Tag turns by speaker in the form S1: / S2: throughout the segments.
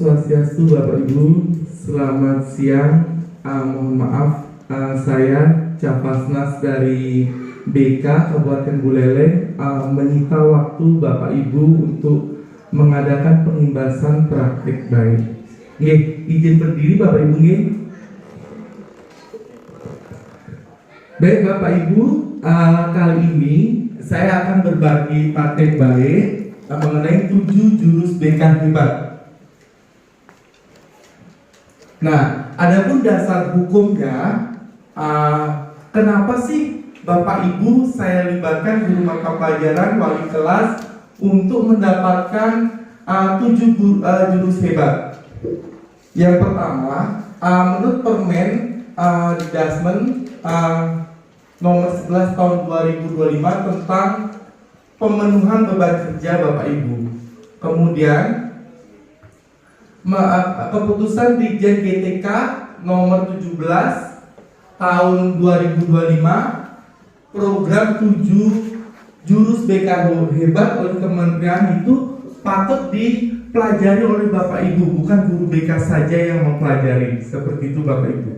S1: Swastiastu Bapak Ibu, selamat siang. Mohon maaf, saya Capasnas dari BK Kabupaten Buleleng menyita waktu Bapak Ibu untuk mengadakan pengimbasan praktik baik. Izin berdiri Bapak Ibu. Baik Bapak Ibu, kali ini saya akan berbagi praktik baik mengenai 7 jurus BK hebat. Nah, adapun dasar hukumnya, kenapa sih Bapak Ibu saya libatkan guru mata pelajaran wali kelas untuk mendapatkan 7 jurus hebat? Yang pertama, menurut Permen Didasmen nomor 11 tahun 2025 tentang pemenuhan beban kerja Bapak Ibu. Kemudian keputusan Dirjen GTK nomor 17 tahun 2025 program 7 jurus BK hebat oleh kementerian itu patut dipelajari oleh Bapak Ibu, bukan guru BK saja yang mempelajari. Seperti itu Bapak Ibu.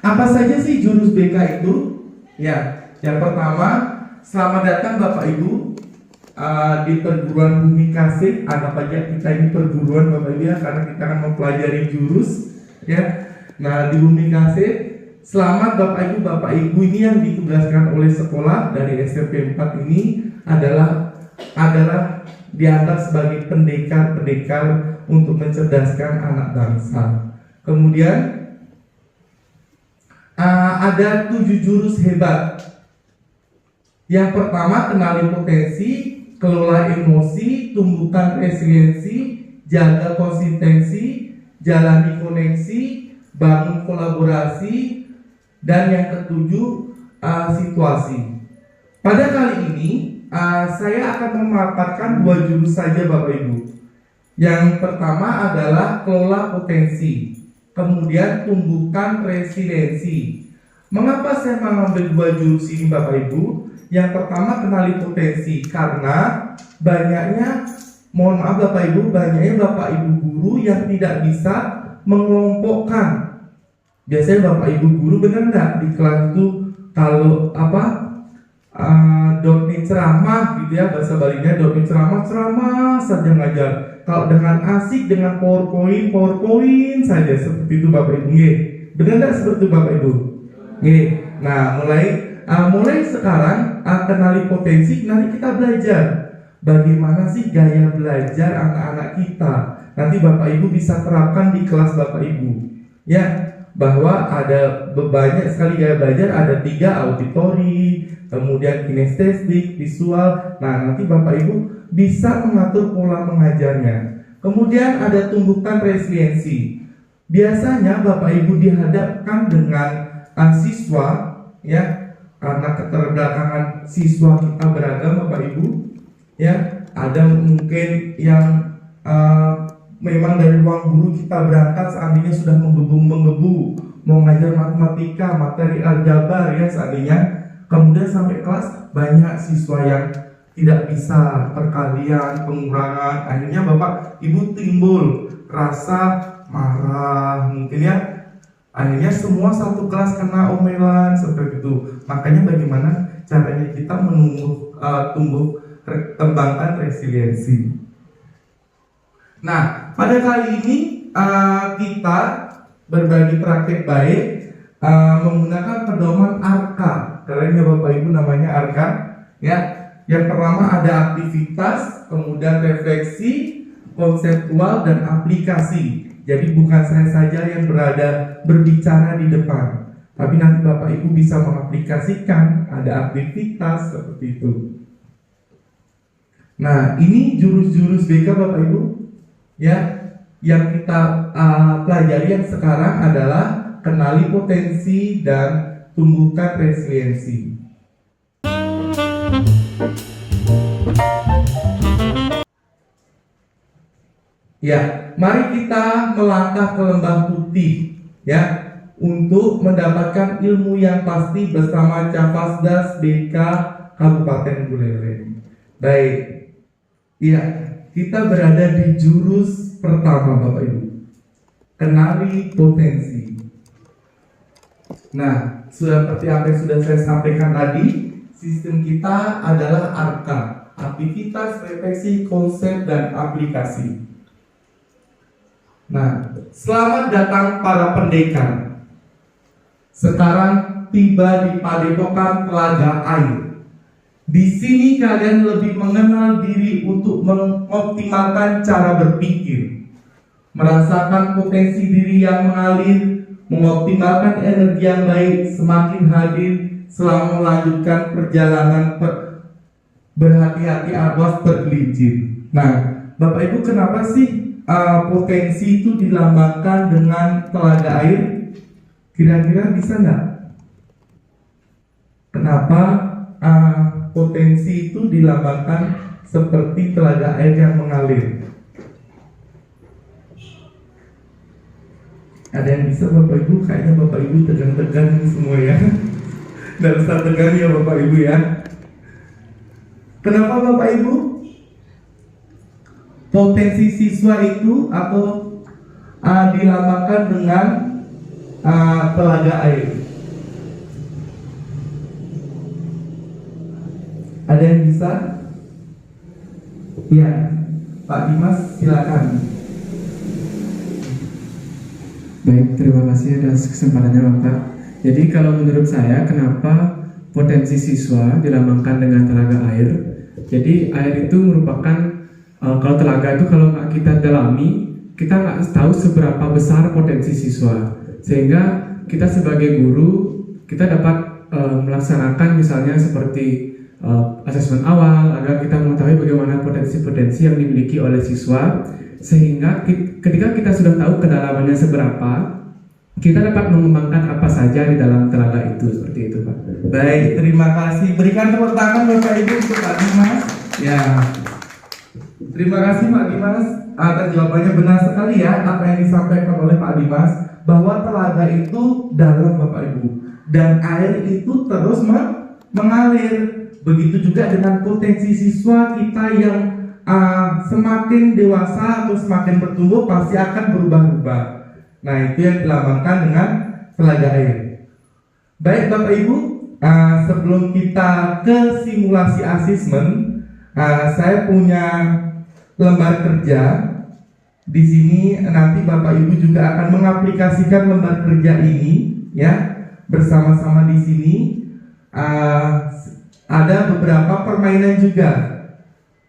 S1: Apa saja sih jurus BK itu? Ya, yang pertama, selamat datang Bapak Ibu di perguruan Bumi Kasih. Anggap aja kita ini perguruan Bapak Ibu ya, karena kita akan mempelajari jurus ya. Nah, di Bumi Kasih, selamat Bapak Ibu ini yang ditugaskan oleh sekolah dari SMP 4 ini adalah dianggap sebagai pendekar untuk mencerdaskan anak bangsa. Kemudian ada 7 jurus hebat. Yang pertama, kenali potensi, kelola emosi, tumbuhkan resiliensi, jaga konsistensi, jalani koneksi, bangun kolaborasi, dan yang ketujuh, situasi. Pada kali ini, saya akan memaparkan 2 jurus saja Bapak Ibu. Yang pertama adalah kelola potensi, kemudian tumbuhkan resiliensi. Mengapa saya mengambil 2 jurus ini Bapak Ibu? Yang pertama, kenali potensi, karena banyaknya Bapak Ibu guru yang tidak bisa mengelompokkan. Biasanya Bapak Ibu guru benar nggak di kelas itu kalau doktrin ceramah gitu ya, bahasa Balinya doktrin ceramah saja ngajar. Kalau dengan asik dengan PowerPoint saja, seperti itu Bapak Ibu. Benar nggak seperti itu Bapak Ibu? Nah, mulai sekarang kenali potensi. Nanti kita belajar bagaimana sih gaya belajar anak-anak kita. Nanti Bapak Ibu bisa terapkan di kelas Bapak Ibu ya, bahwa ada banyak sekali gaya belajar. Ada 3, auditori, kemudian kinestetik, visual. Nah, nanti Bapak Ibu bisa mengatur pola mengajarnya. Kemudian ada tumbuhkan resiliensi. Biasanya Bapak Ibu dihadapkan dengan siswa ya, karena keterbelakangan siswa kita beragam Bapak Ibu ya. Ada mungkin yang memang dari ruang guru kita berangkat seandainya sudah menggebu mau ngajar matematika, materi aljabar ya seandainya. Kemudian sampai kelas banyak siswa yang tidak bisa, perkalian, pengurangan. Akhirnya Bapak Ibu timbul rasa marah mungkin ya. Akhirnya semua satu kelas kena omelan seperti itu. Makanya bagaimana caranya kita kembangkan resiliensi. Nah, pada kali ini kita berbagi praktek baik menggunakan pedoman ARKA. Kalian ya Bapak Ibu namanya ARKA ya. Yang pertama ada aktivitas, kemudian refleksi, konseptual, dan aplikasi. Jadi bukan saya saja yang berbicara di depan, tapi nanti Bapak Ibu bisa mengaplikasikan, ada aktivitas seperti itu. Nah, ini jurus-jurus BK Bapak Ibu ya, yang kita pelajari yang sekarang adalah kenali potensi dan tumbuhkan resiliensi. Ya, mari kita melangkah ke lembah putih ya, untuk mendapatkan ilmu yang pasti bersama Capasnas BK Kabupaten Buleleng. Baik, ya, kita berada di jurus Pertama Bapak Ibu, kenali potensi. Nah, seperti apa yang sudah saya sampaikan tadi, sistem kita adalah ARKA, aktivitas, refleksi, konsep, dan aplikasi. Nah, selamat datang para pendekar. Sekarang tiba di padepokan Telaga Air. Di sini kalian lebih mengenal diri untuk mengoptimalkan cara berpikir, merasakan potensi diri yang mengalir, mengoptimalkan energi yang baik semakin hadir selama melanjutkan perjalanan berhati-hati awas bergelincir. Nah, Bapak Ibu, kenapa sih potensi itu dilambangkan dengan telaga air? Kira-kira bisa nggak? Kenapa potensi itu dilambangkan seperti telaga air yang mengalir? Ada yang bisa Bapak Ibu? Kayaknya Bapak Ibu tegang-tegang ini semua ya. Nggak usah tegang ya Bapak Ibu ya. Kenapa Bapak Ibu? Potensi siswa itu atau dilambangkan dengan telaga air. Ada yang bisa? Ya, Pak Dimas silakan.
S2: Baik, terima kasih atas kesempatannya Bapak. Jadi kalau menurut saya, kenapa potensi siswa dilambangkan dengan telaga air? Jadi air itu merupakan kalau telaga itu kalau nggak kita dalami, kita nggak tahu seberapa besar potensi siswa. Sehingga kita sebagai guru, kita dapat melaksanakan misalnya seperti asesmen awal agar kita mengetahui bagaimana potensi-potensi yang dimiliki oleh siswa, sehingga ketika kita sudah tahu kedalamannya seberapa, kita dapat mengembangkan apa saja di dalam telaga itu. Seperti itu Pak.
S1: Baik, terima kasih. Berikan tepuk tangan Bapak Ibu untuk Pak Dimas. Ya, terima kasih Pak Dimas atas jawabannya. Benar sekali ya apa yang disampaikan oleh Pak Dimas, bahwa telaga itu dalam Bapak Ibu, dan air itu terus mengalir. Begitu juga dengan potensi siswa kita yang semakin dewasa atau semakin bertumbuh pasti akan berubah-ubah. Nah, itu yang dilambangkan dengan telaga air. Baik Bapak Ibu, sebelum kita ke simulasi asesmen, saya punya lembar kerja. Di sini nanti Bapak Ibu juga akan mengaplikasikan lembar kerja ini, ya, bersama-sama di sini. Ada beberapa permainan juga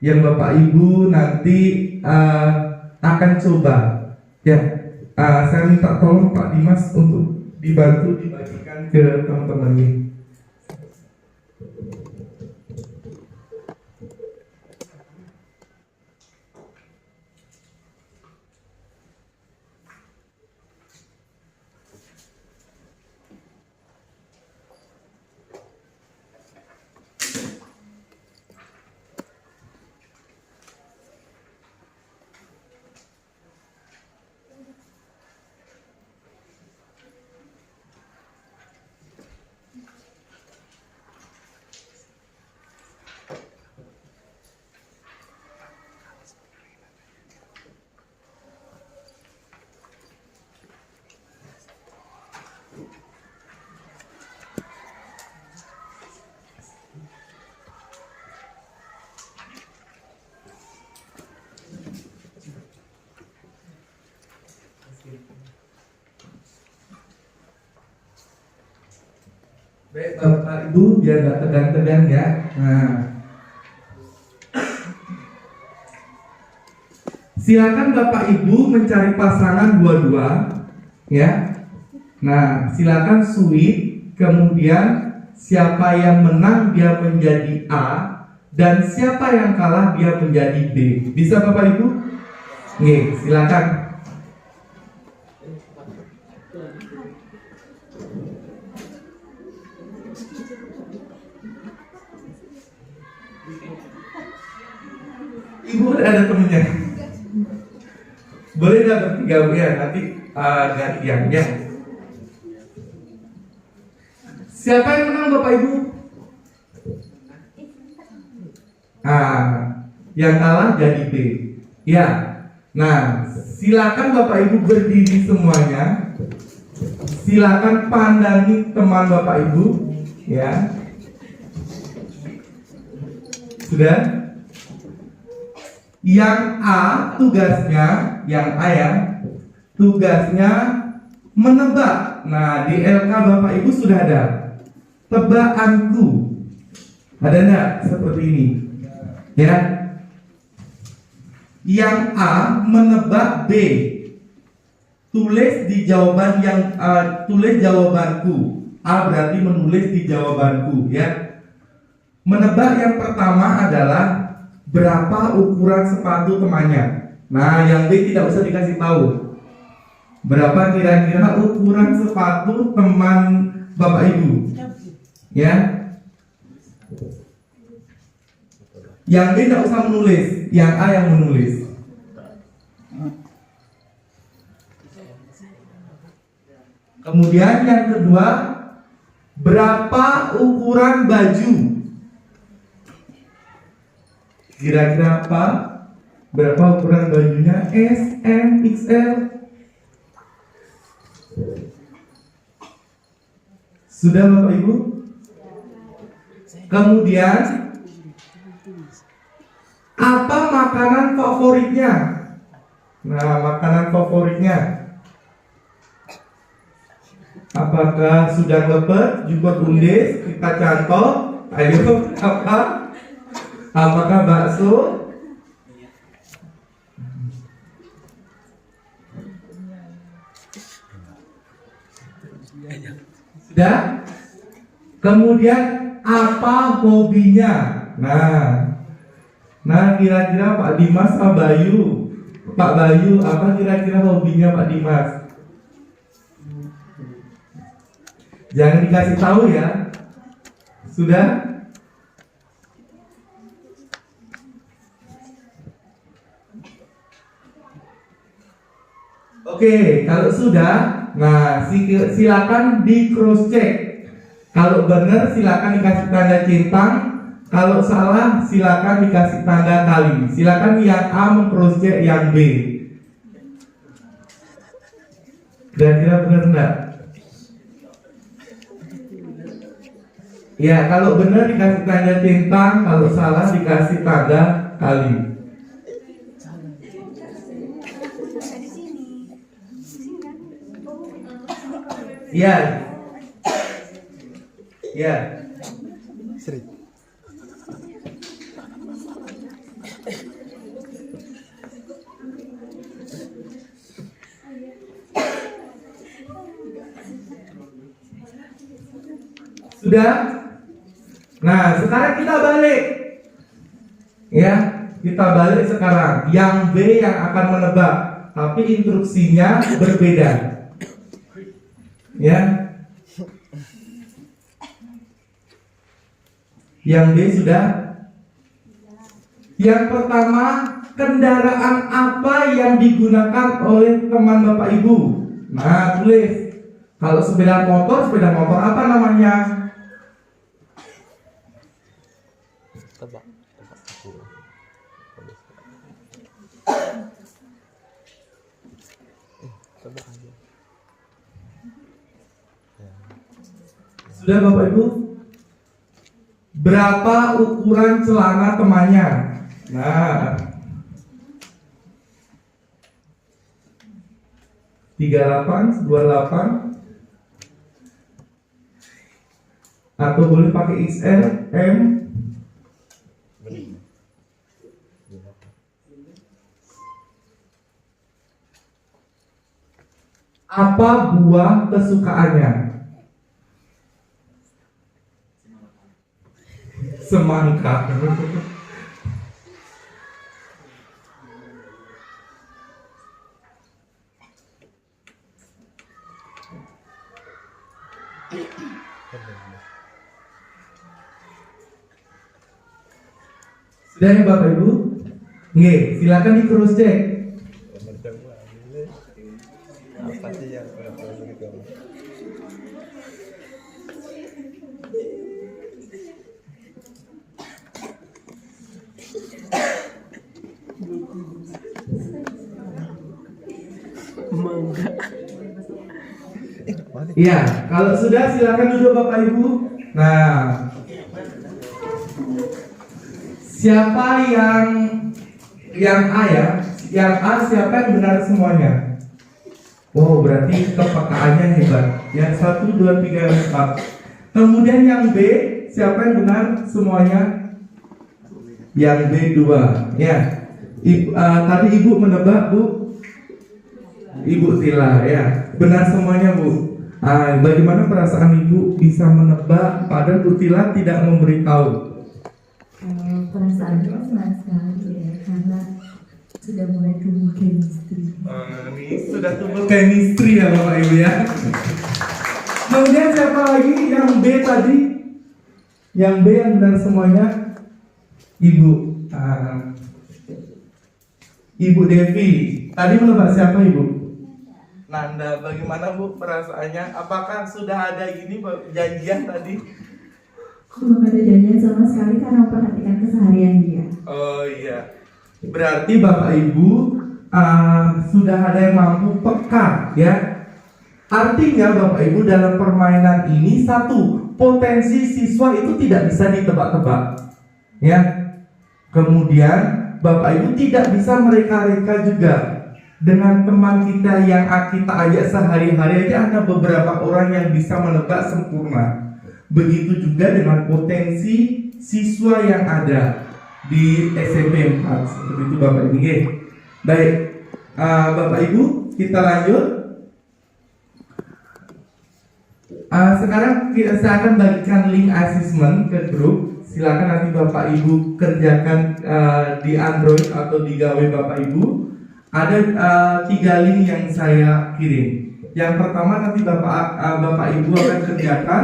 S1: yang Bapak Ibu nanti akan coba. Ya, saya minta tolong Pak Dimas untuk dibantu dibagikan ke teman-teman ini. Baik Bapak Ibu, biar nggak tegang-tegang ya. Nah, silakan Bapak Ibu mencari pasangan dua-dua, ya. Nah, silakan sweet. Kemudian siapa yang menang dia menjadi A, dan siapa yang kalah dia menjadi B. Bisa Bapak Ibu? Nih, silakan. Ibu ada temennya. Boleh nggak bertiga ya, nanti gantiannya. Siapa yang menang Bapak Ibu? Yang kalah jadi B. Ya, Nah, silakan Bapak Ibu berdiri semuanya. Silakan pandangi teman Bapak Ibu, ya. Sudah? Yang A tugasnya, yang A ya, tugasnya menebak. Nah, di LK Bapak Ibu sudah ada. Tebakanku. Ada enggak seperti ini? Ya. Yang A menebak B. Tulis di jawaban yang tulis jawabanku. A berarti menulis di jawabanku, ya. Menebak yang pertama adalah berapa ukuran sepatu temannya. Nah, yang B tidak usah dikasih tahu. Berapa kira-kira ukuran sepatu teman Bapak Ibu? Ya. Yang B tidak usah menulis, yang A yang menulis. Kemudian yang kedua, berapa ukuran baju? Kira-kira apa? Berapa ukuran bajunya? S, M, XL? Sudah Bapak Ibu? Kemudian, apa makanan favoritnya? Nah, makanan favoritnya apakah sudah lepet, juga undis, kita cantok? Ayo, apa? Apakah bakso? Sudah? Kemudian apa hobinya? Nah kira-kira Pak Dimas, Pak Bayu, apa kira-kira hobinya Pak Dimas? Jangan dikasih tahu ya. Sudah? Oke, kalau sudah, nah silakan di cross check. Kalau benar silakan dikasih tanda centang. Kalau salah silakan dikasih tanda kali. Silakan yang A meng-cross check yang B. Kira-kira benar enggak? Ya, kalau benar dikasih tanda centang, kalau salah dikasih tanda kali. Ya. Ya. Sudah? Nah, sekarang kita balik. Ya, kita balik sekarang. Yang B yang akan menebak, tapi instruksinya berbeda. Ya. Yang B sudah. Yang pertama, kendaraan apa yang digunakan oleh teman Bapak Ibu? Nah, tulis. Kalau sepeda motor apa namanya? Sudah Bapak Ibu? Berapa ukuran celana temannya? Nah, 38, 28, atau boleh pakai XL, M. Apa buah kesukaannya? Semangka. Sudah ya Bapak Ibu? Nggih, silakan di cross check.
S3: Apa sih yang begitu?
S1: Iya, kalau sudah silakan duduk Bapak Ibu. Nah, siapa yang A ya? Yang A siapa yang benar semuanya? Wow, berarti kepekaannya hebat. Yang 1, 2, 3, 4. Kemudian yang B, siapa yang benar semuanya? Yang B 2. Ya. Tadi Ibu menebak, Bu. Ibu Tila, ya. Benar semuanya, Bu. Bagaimana perasaan Ibu bisa menebak padahal Bu Tila tidak memberitahu?
S4: Perasaannya senang sekali ya, karena sudah mulai tumbuh chemistry.
S1: Ini sudah tumbuh chemistry ya Bapak Ibu ya. Kemudian siapa lagi yang B tadi? Yang B yang benar semuanya? Ibu Ibu Devi. Tadi menebak siapa Ibu? Nanda. Bagaimana Bu perasaannya? Apakah sudah ada ini janjian tadi?
S4: Belum ada janjian sama sekali karena memperhatikan keseharian dia.
S1: Oh iya. Berarti Bapak Ibu sudah ada yang mampu peka ya. Artinya Bapak Ibu dalam permainan ini satu, potensi siswa itu tidak bisa ditebak-tebak ya. Kemudian Bapak Ibu tidak bisa mereka-reka juga. Dengan teman kita yang kita ajak sehari-hari aja ada beberapa orang yang bisa menebak sempurna. Begitu juga dengan potensi siswa yang ada di SMP 4. Seperti itu Bapak Ibu. Baik, Bapak Ibu kita lanjut. Sekarang saya akan bagikan link assessment ke grup. Silakan nanti Bapak Ibu kerjakan di Android atau di gawe Bapak Ibu. Ada 3 link yang saya kirim. Yang pertama nanti Bapak Ibu akan kerjakan,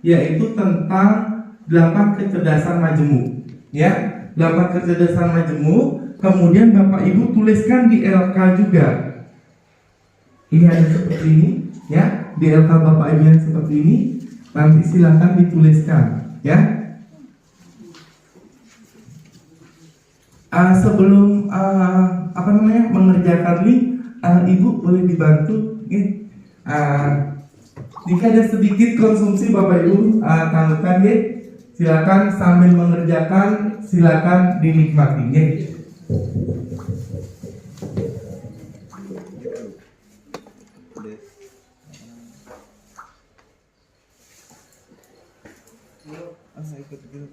S1: yaitu tentang 8 kecerdasan majemuk. Ya, 8 kecerdasan majemuk. Kemudian Bapak Ibu tuliskan di LK juga. Ini ada seperti ini, ya. Di LK Bapak Ibu yang seperti ini. Nanti silakan dituliskan, ya. Sebelum mengerjakan link, Ibu boleh dibantu, jika ada sedikit konsumsi Bapak Ibu tangguhkan, silakan sambil mengerjakan, silakan dinikmati,
S3: ikut grup.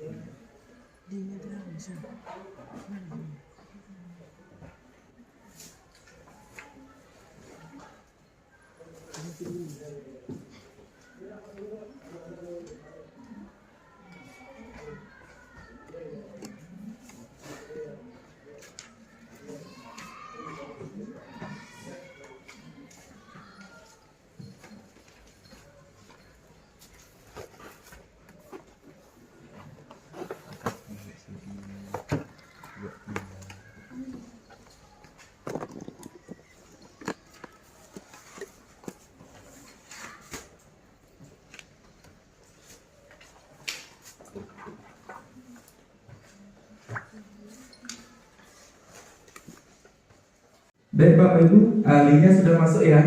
S1: Baik Bapak Ibu, linknya sudah masuk ya.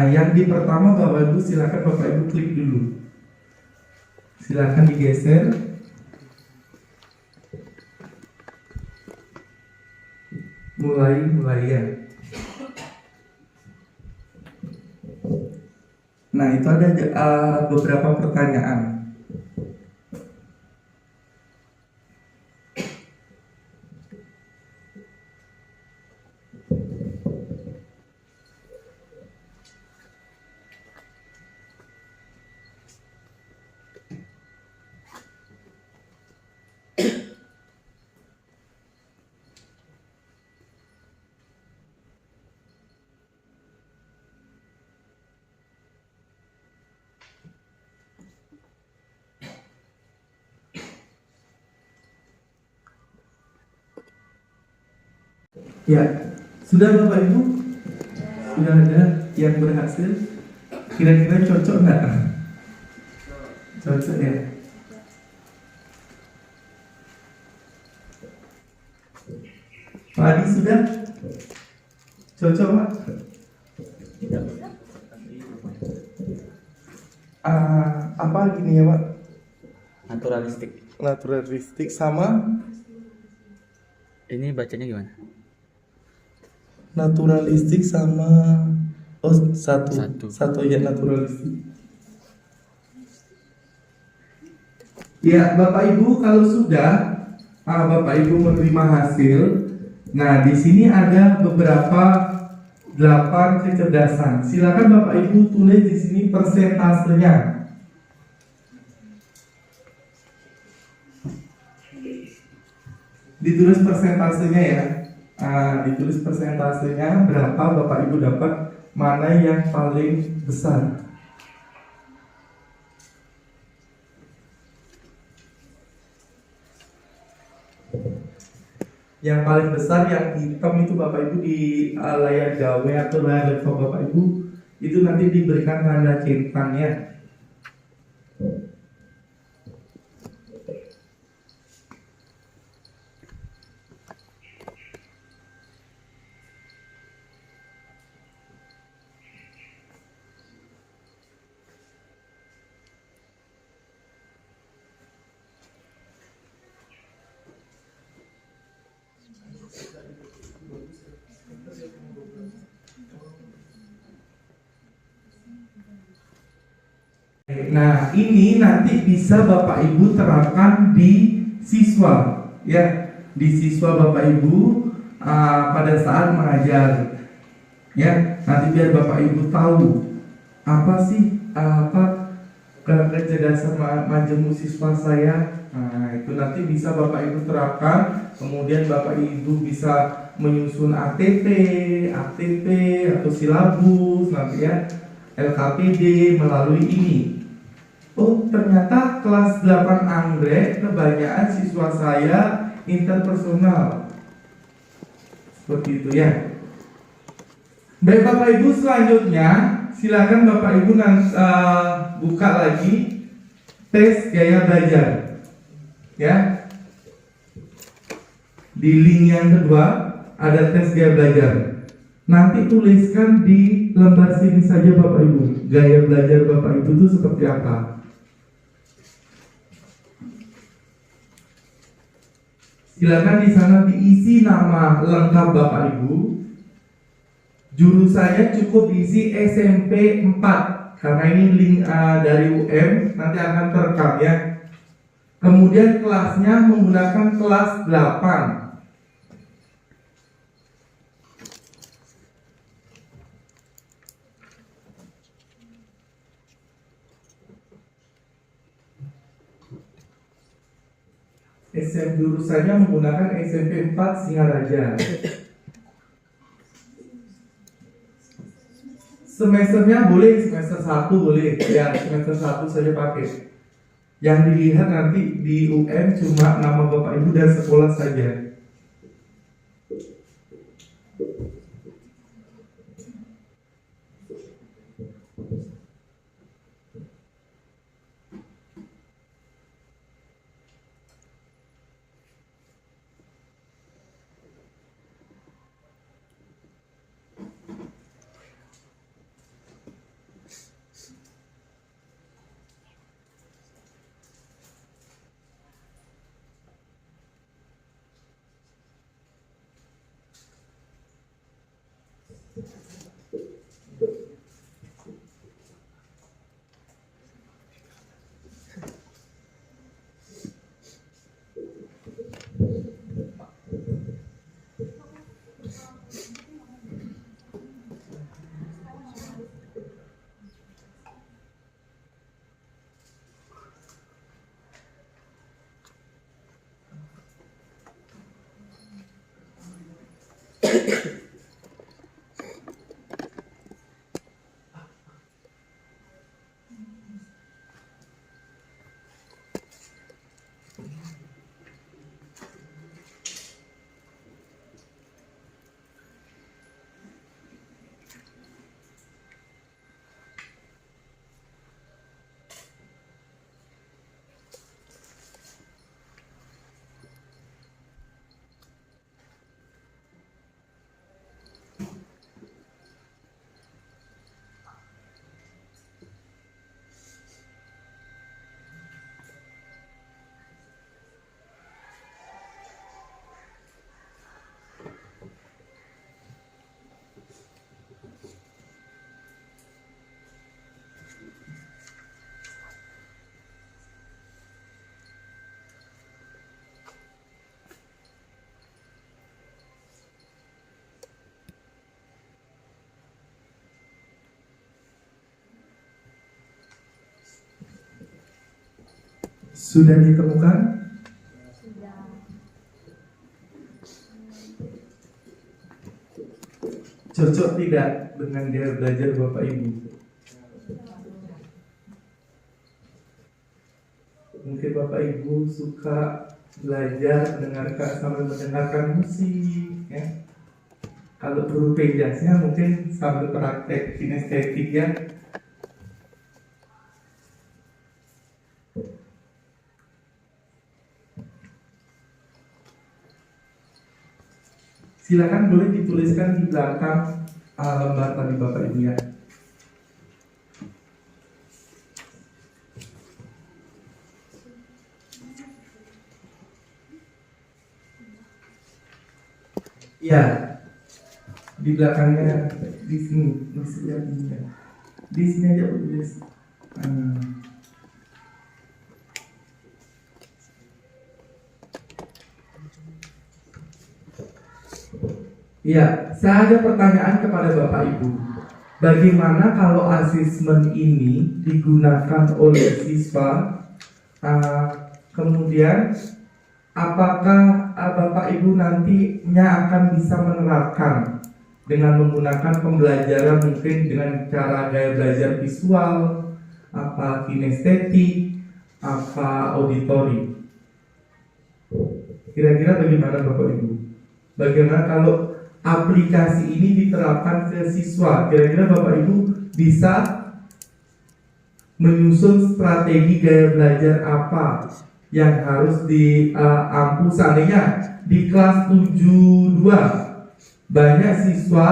S1: Yang di pertama Bapak Ibu silakan Bapak Ibu klik dulu. Silakan digeser. Mulai ya. Nah itu ada beberapa pertanyaan. Ya, sudah Bapak Ibu? Sudah ada yang berhasil? Kira-kira cocok nggak? Cocok ya? Pak Adi sudah? Cocok Pak? apa gini ya Pak?
S5: Naturalistik.
S1: Naturalistik sama
S5: Ini bacanya gimana?
S1: naturalistik sama satu ya naturalistik. Ya Bapak Ibu kalau sudah Bapak Ibu menerima hasil, nah di sini ada beberapa 8 kecerdasan. Silakan Bapak Ibu tulis di sini persentasenya. Ditulis persentasenya ya. Ditulis persentasenya berapa Bapak Ibu dapat, mana yang paling besar. Yang paling besar yang hitam itu Bapak Ibu di layar gawe atau layar laptop Bapak Ibu itu nanti diberikan tanda centangnya. Nah, ini nanti bisa Bapak Ibu terapkan di siswa, ya, di siswa Bapak Ibu pada saat mengajar, ya. Nanti biar Bapak Ibu tahu apa sih kecerdasan majemuk siswa saya. Nah, itu nanti bisa Bapak Ibu terapkan. Kemudian Bapak Ibu bisa menyusun ATP atau silabus nanti ya, LKPD melalui ini. Oh, ternyata kelas 8 anggrek kebanyakan siswa saya interpersonal. Seperti itu ya. Baik Bapak Ibu, selanjutnya silakan Bapak Ibu buka lagi tes gaya belajar. Ya. Di link yang kedua ada tes gaya belajar. Nanti tuliskan di lembar sini saja Bapak Ibu, gaya belajar Bapak Ibu itu seperti apa. Silakan di sana diisi nama lengkap Bapak Ibu. Jurusannya cukup diisi SMP 4 karena ini link dari UM, nanti akan terekam ya. Kemudian kelasnya menggunakan kelas 8. Jurusannya menggunakan SMP 4 Singaraja. Semesternya boleh semester 1 boleh, ya semester 1 saja pakai. Yang dilihat nanti di UN cuma nama Bapak Ibu dan sekolah saja. Sudah ditemukan? Cocok tidak dengan gaya belajar Bapak Ibu? Mungkin Bapak Ibu suka belajar sambil mendengarkan musik, ya. Kalau guru penjasnya mungkin sambil praktek kinestetik, ya. Silakan boleh dituliskan di belakang lembar tadi Bapak Ibu, ya. Ya, di belakangnya, di sini, di sini aja tulis. Ya, saya ada pertanyaan kepada Bapak Ibu. Bagaimana kalau asesmen ini digunakan oleh siswa? Kemudian, apakah Bapak Ibu nantinya akan bisa menerapkan dengan menggunakan pembelajaran mungkin dengan cara gaya belajar visual, apa kinestetik, apa auditori? Kira-kira bagaimana Bapak Ibu? Bagaimana kalau aplikasi ini diterapkan ke siswa? Kira-kira Bapak Ibu bisa menyusun strategi gaya belajar apa yang harus diampu. Seandainya di kelas 72 banyak siswa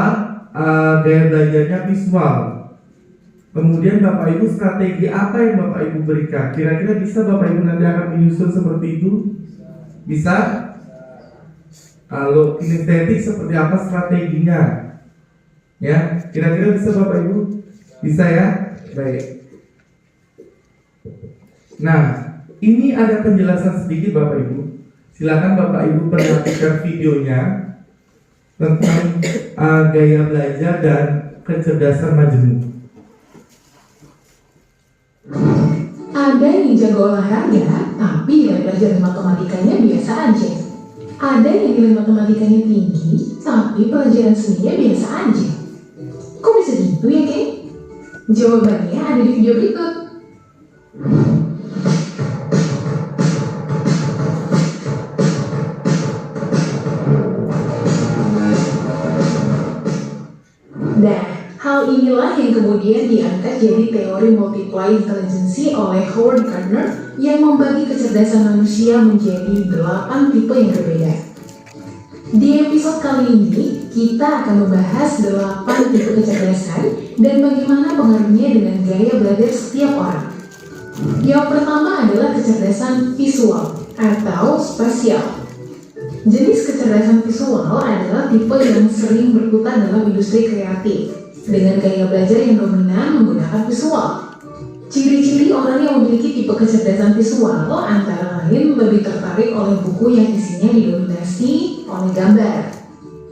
S1: gaya belajarnya visual, kemudian Bapak Ibu strategi apa yang Bapak Ibu berikan? Kira-kira bisa Bapak Ibu nanti akan menyusun seperti itu? Bisa? Kalau kinestetik seperti apa strateginya? Ya, kira-kira bisa Bapak Ibu? Bisa, ya? Baik. Nah, ini ada penjelasan sedikit Bapak Ibu. Silakan Bapak Ibu perhatikan videonya tentang gaya belajar dan kecerdasan majemuk.
S6: Ada yang jago olahraga, tapi nilai pelajaran matematikanya biasa aja. Ada yang nilai matematikanya tinggi, tapi pelajaran seninya biasa aja. Kok bisa gitu ya, Kek? Jawabannya ada di video berikut. Nah, hal inilah yang kemudian diangkat jadi teori multiply intelligence oleh Howard Gardner yang membagi kecerdasan manusia menjadi 8 tipe yang berbeda. Di episode kali ini, kita akan membahas 8 tipe kecerdasan dan bagaimana pengaruhnya dengan gaya belajar setiap orang. Yang pertama adalah kecerdasan visual atau spasial. Jenis kecerdasan visual adalah tipe yang sering berkutat dalam industri kreatif dengan gaya belajar yang dominan menggunakan visual. Ciri-ciri orang yang memiliki tipe kecerdasan visual antara lain lebih tertarik oleh buku yang isinya didominasi oleh gambar,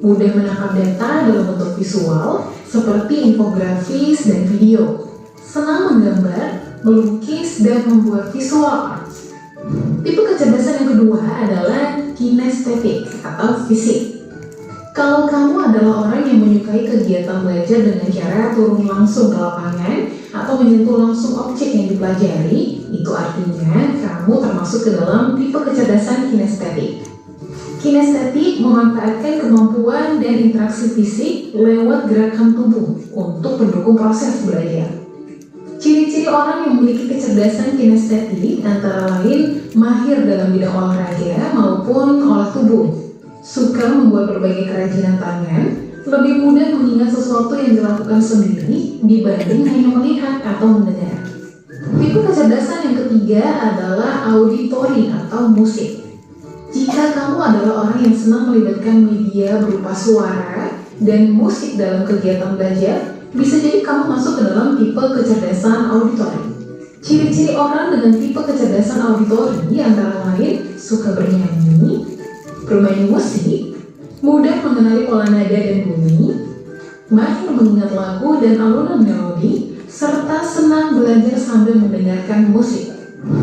S6: mudah menangkap data dalam bentuk visual seperti infografis dan video, senang menggambar, melukis, dan membuat visual arts. Tipe kecerdasan yang kedua adalah kinestetik atau fisik. Kalau kamu adalah orang yang menyukai kegiatan belajar dengan cara turun langsung ke lapangan atau menyentuh langsung objek yang dipelajari, itu artinya kamu termasuk ke dalam tipe kecerdasan kinestetik. Kinestetik memanfaatkan kemampuan dan interaksi fisik lewat gerakan tubuh untuk mendukung proses belajar. Ciri-ciri orang yang memiliki kecerdasan kinestetik antara lain mahir dalam bidang olahraga maupun olah tubuh, suka membuat berbagai kerajinan tangan, lebih mudah mengingat sesuatu yang dilakukan sendiri dibanding hanya melihat atau mendengar. Tipe kecerdasan yang ketiga adalah auditory atau musik. Jika kamu adalah orang yang senang melibatkan media berupa suara dan musik dalam kegiatan belajar, bisa jadi kamu masuk ke dalam tipe kecerdasan auditory. Ciri-ciri orang dengan tipe kecerdasan auditory antara lain suka bernyanyi, bermain musik, mudah mengenali pola nada dan bunyi, mahir mengingat lagu dan alunan melodi, serta senang belajar sambil mendengarkan musik.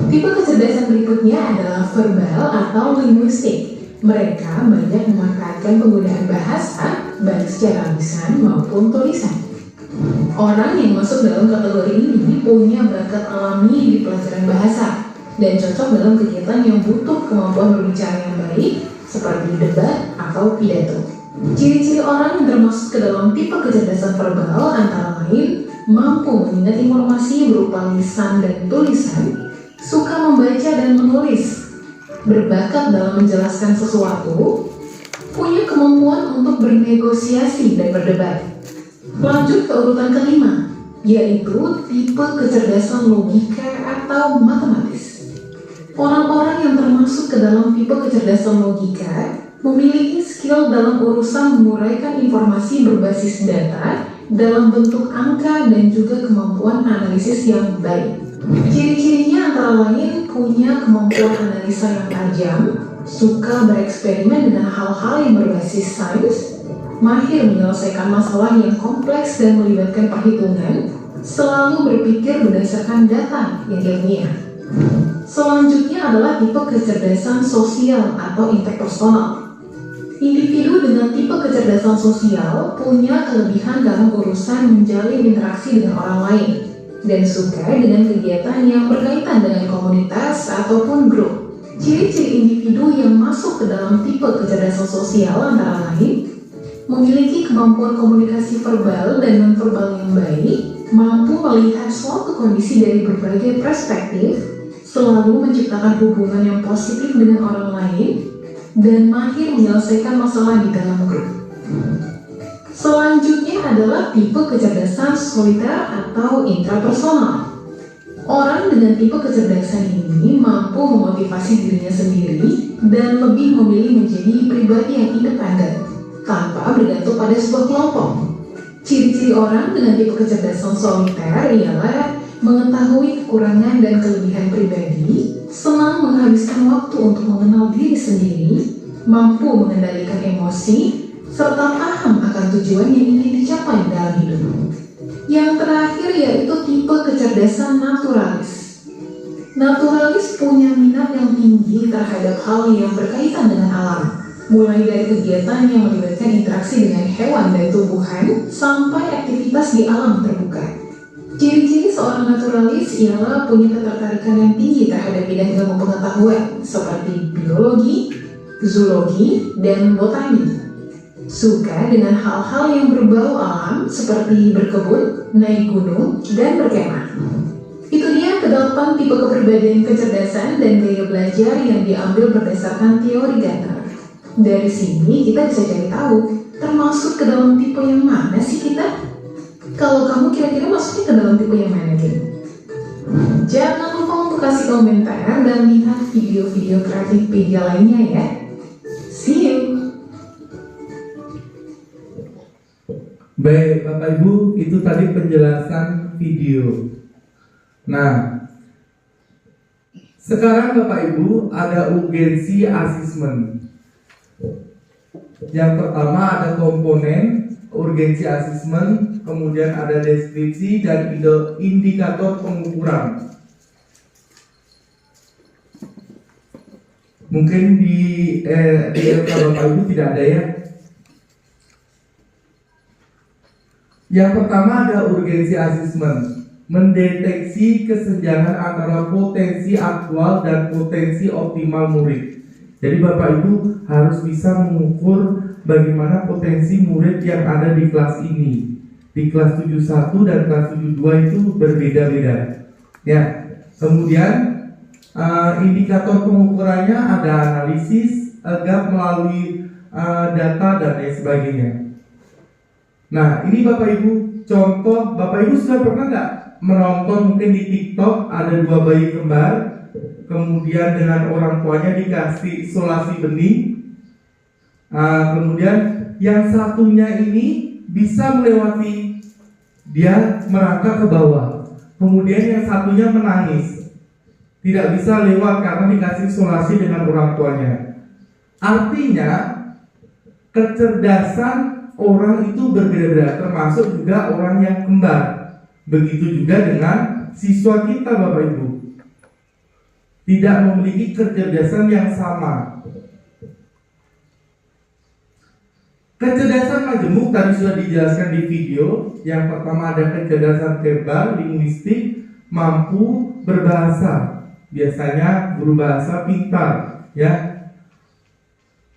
S6: Tipe kecerdasan berikutnya adalah verbal atau linguistik. Mereka banyak memanfaatkan penggunaan bahasa, baik secara lisan maupun tulisan. Orang yang masuk dalam kategori ini punya bakat alami di pelajaran bahasa dan cocok dalam kegiatan yang butuh kemampuan berbicara yang baik, seperti debat atau pidato. Ciri-ciri orang yang termasuk ke dalam tipe kecerdasan verbal antara lain mampu mengingat informasi berupa lisan dan tulisan, suka membaca dan menulis, berbakat dalam menjelaskan sesuatu, punya kemampuan untuk bernegosiasi dan berdebat. Lanjut ke urutan kelima, yaitu tipe kecerdasan logika atau matematis. Orang-orang yang termasuk ke dalam tipe kecerdasan logika memiliki skill dalam urusan menguraikan informasi berbasis data dalam bentuk angka dan juga kemampuan analisis yang baik. Ciri-cirinya antara lain punya kemampuan analisa yang tajam, suka bereksperimen dengan hal-hal yang berbasis sains, mahir menyelesaikan masalah yang kompleks dan melibatkan perhitungan, selalu berpikir berdasarkan data yang ilmiah. Selanjutnya adalah tipe kecerdasan sosial atau interpersonal. Individu dengan tipe kecerdasan sosial punya kelebihan dalam urusan menjalin interaksi dengan orang lain dan suka dengan kegiatan yang berkaitan dengan komunitas ataupun grup. Ciri-ciri individu yang masuk ke dalam tipe kecerdasan sosial antara lain memiliki kemampuan komunikasi verbal dan non-verbal yang baik, mampu melihat suatu kondisi dari berbagai perspektif, selalu menciptakan hubungan yang positif dengan orang lain, dan mahir menyelesaikan masalah di dalam grup. Selanjutnya adalah tipe kecerdasan soliter atau intrapersonal. Orang dengan tipe kecerdasan ini mampu memotivasi dirinya sendiri dan lebih memilih menjadi pribadi yang independen, tanpa bergantung pada sebuah kelompok. Ciri-ciri orang dengan tipe kecerdasan soliter ialah mengetahui kekurangan dan kelebihan pribadi, senang menghabiskan waktu untuk mengenal diri sendiri, mampu mengendalikan emosi, serta paham akan tujuan yang ingin dicapai dalam hidup. Yang terakhir yaitu tipe kecerdasan naturalis. Naturalis punya minat yang tinggi terhadap hal yang berkaitan dengan alam, mulai dari kegiatan yang melibatkan interaksi dengan hewan dan tumbuhan, sampai aktivitas di alam terbuka. Ciri-ciri seorang naturalis ialah punya ketertarikan yang tinggi terhadap bidang ilmu pengetahuan seperti biologi, zoologi, dan botani. Suka dengan hal-hal yang berbau alam seperti berkebun, naik gunung, dan berkemah. Itu dia ke-8 tipe kepribadian kecerdasan dan gaya belajar yang diambil berdasarkan teori Gartner. Dari sini kita bisa cari tahu termasuk ke dalam tipe yang mana sih kita? Kalau kamu kira-kira masuknya ke dalam tipe yang mana gitu? Jangan lupa untuk kasih komentar dan lihat video-video kreatif media lainnya ya. See you!
S1: Baik Bapak Ibu, itu tadi penjelasan video. Nah, sekarang Bapak Ibu ada urgensi assessment. Yang pertama ada komponen urgensi assessment, kemudian ada deskripsi dan indikator pengukuran. Mungkin di Bapak Ibu tidak ada ya. Yang pertama ada urgensi assessment, mendeteksi kesenjangan antara potensi aktual dan potensi optimal murid. Jadi Bapak Ibu harus bisa mengukur bagaimana potensi murid yang ada di kelas ini. Di kelas 71 dan kelas 72 itu berbeda-beda. Ya. Kemudian indikator pengukurannya ada analisis, gap melalui data dan lain sebagainya. Nah, ini Bapak Ibu contoh. Bapak Ibu sudah pernah nggak menonton mungkin di TikTok ada 2 bayi kembar, kemudian dengan orang tuanya dikasih isolasi benih. Kemudian yang satunya ini bisa melewati, dia merangkak ke bawah. Kemudian yang satunya menangis, tidak bisa lewat karena dikasih isolasi dengan orang tuanya. Artinya kecerdasan orang itu berbeda-beda, termasuk juga orang yang kembar. Begitu juga dengan siswa kita Bapak Ibu. tidak memiliki kecerdasan yang sama. Kecerdasan majemuk tadi sudah dijelaskan di video. Yang pertama ada kecerdasan verbal, linguistik, mampu berbahasa. Biasanya guru bahasa pintar, ya.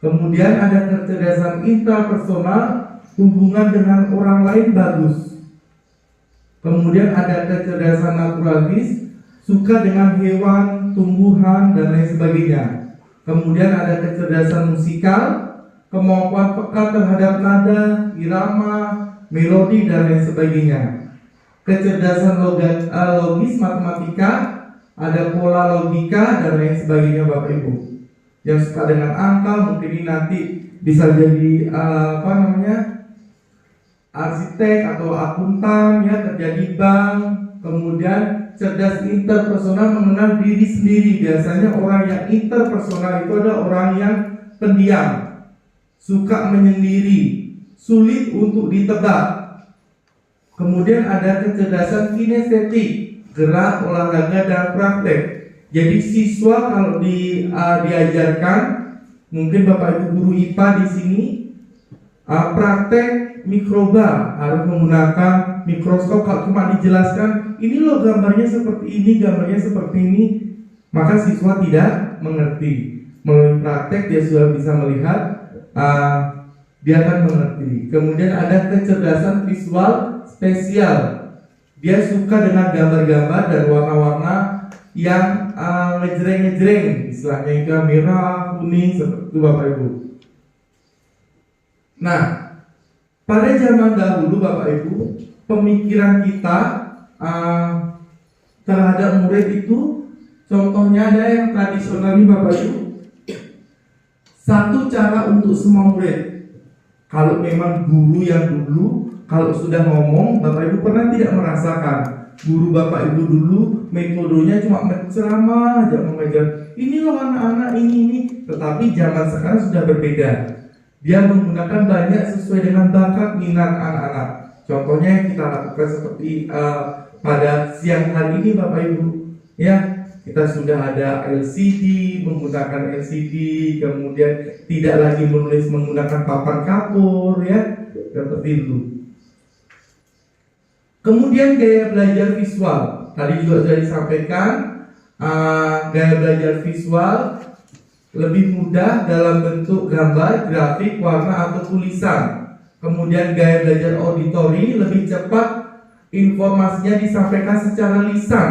S1: Kemudian ada kecerdasan intrapersonal, hubungan dengan orang lain bagus. Kemudian ada kecerdasan naturalis, suka dengan hewan, tumbuhan, dan lain sebagainya. Kemudian ada kecerdasan musikal, kemampuan peka terhadap nada, irama, melodi, dan lain sebagainya. Kecerdasan logis, matematika, ada pola logika, dan lain sebagainya, Bapak Ibu. Yang suka dengan angka, mungkin ini nanti bisa jadi arsitek atau akuntan, ya, kerja di bank. Kemudian cerdas interpersonal, mengenal diri sendiri. Biasanya orang yang interpersonal itu adalah orang yang pendiam, suka menyendiri, sulit untuk ditebak. Kemudian ada kecerdasan kinestetik, gerak, olahraga, dan praktek. Jadi siswa kalau diajarkan, mungkin Bapak Ibu guru IPA di sini, praktek mikroba harus menggunakan mikroskop. Kalau cuma dijelaskan, ini loh gambarnya seperti ini, gambarnya seperti ini, maka siswa tidak mengerti. Melalui praktek dia sudah bisa melihat, dia akan mengerti. Kemudian ada kecerdasan visual spesial. Dia suka dengan gambar-gambar dan warna-warna yang ngejreng-ngejreng, istilahnya itu merah, kuning, seperti itu Bapak Ibu. Nah, pada zaman dahulu Bapak Ibu, pemikiran kita terhadap murid itu, contohnya ada yang tradisional nih Bapak Ibu. Satu cara untuk semua murid. Kalau memang guru yang dulu, kalau sudah ngomong, Bapak Ibu pernah tidak merasakan guru Bapak Ibu dulu metodenya cuma menceramah aja, mengajar ini loh anak-anak ini. Tetapi zaman sekarang sudah berbeda. Dia menggunakan banyak sesuai dengan bakat minat anak-anak. Contohnya yang kita lakukan seperti pada siang hari ini Bapak Ibu, ya, kita sudah ada LCD, menggunakan LCD, kemudian tidak lagi menulis menggunakan papan kapur, ya, seperti itu. Kemudian gaya belajar visual, tadi juga sudah disampaikan, gaya belajar visual lebih mudah dalam bentuk gambar, grafik, warna, atau tulisan. Kemudian gaya belajar auditori lebih cepat, informasinya disampaikan secara lisan,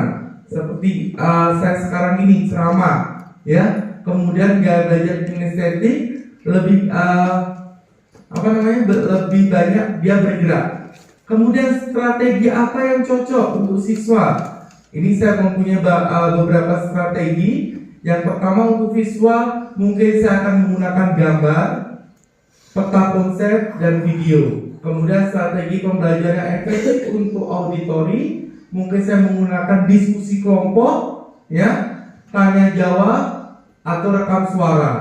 S1: seperti saya sekarang ini ceramah, ya. Kemudian gaya belajar kinestetik lebih lebih banyak dia bergerak. Kemudian strategi apa yang cocok untuk siswa? Ini saya mempunyai beberapa strategi. Yang pertama untuk visual, mungkin saya akan menggunakan gambar, peta konsep, dan video. Kemudian strategi pembelajaran yang efektif untuk auditori, mungkin saya menggunakan diskusi kelompok, ya, tanya jawab, atau rekam suara.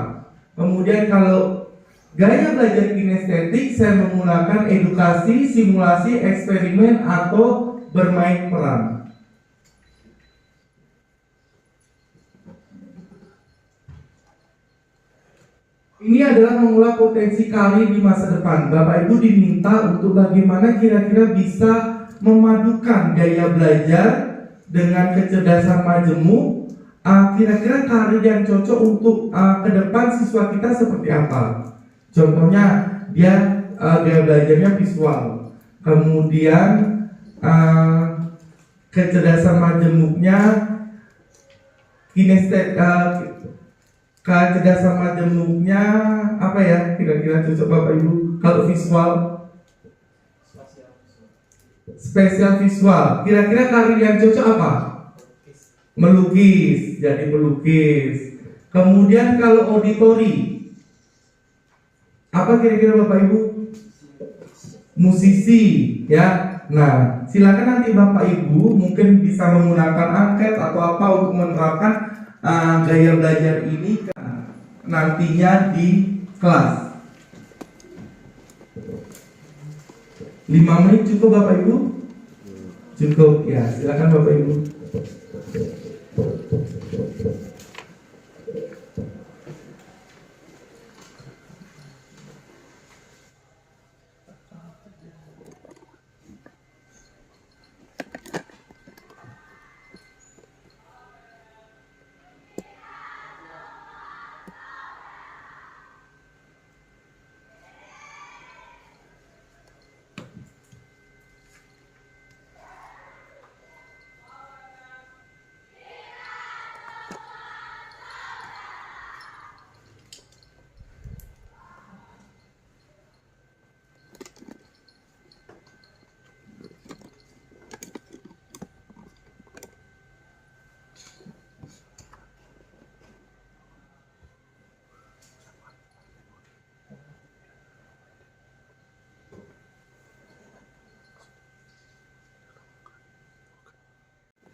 S1: Kemudian kalau gaya belajar kinestetik, saya menggunakan edukasi, simulasi, eksperimen, atau bermain peran. Ini adalah mengolah potensi karir di masa depan. Bapak Ibu diminta untuk bagaimana kira-kira bisa memadukan gaya belajar dengan kecerdasan majemuk. Kira-kira karir yang cocok untuk ke depan siswa kita seperti apa? Contohnya dia gaya belajarnya visual. Kemudian kecerdasan majemuknya kecerdasan majemuknya apa ya? Kira-kira cocok Bapak Ibu kalau visual? Spesial visual. Kira-kira karir yang cocok apa? Melukis, jadi pelukis. Kemudian kalau auditori, apa kira-kira Bapak Ibu? Musisi, ya. Nah, silakan nanti Bapak Ibu mungkin bisa menggunakan angket atau apa untuk menerapkan gaya belajar ini nantinya di kelas. 5 menit cukup Bapak Ibu? Cukup, ya. Silakan Bapak Ibu.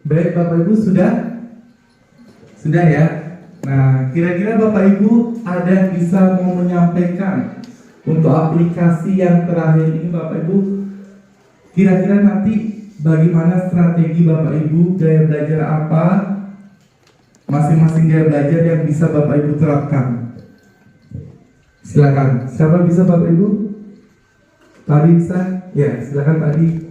S1: Baik Bapak Ibu sudah? Sudah ya? Nah, kira-kira Bapak Ibu ada yang bisa mau menyampaikan untuk aplikasi yang terakhir ini Bapak Ibu? Kira-kira nanti bagaimana strategi Bapak Ibu, gaya belajar apa masing-masing gaya belajar yang bisa Bapak Ibu terapkan? Silakan. Siapa bisa Bapak Ibu? Tadi bisa? Ya, silakan tadi.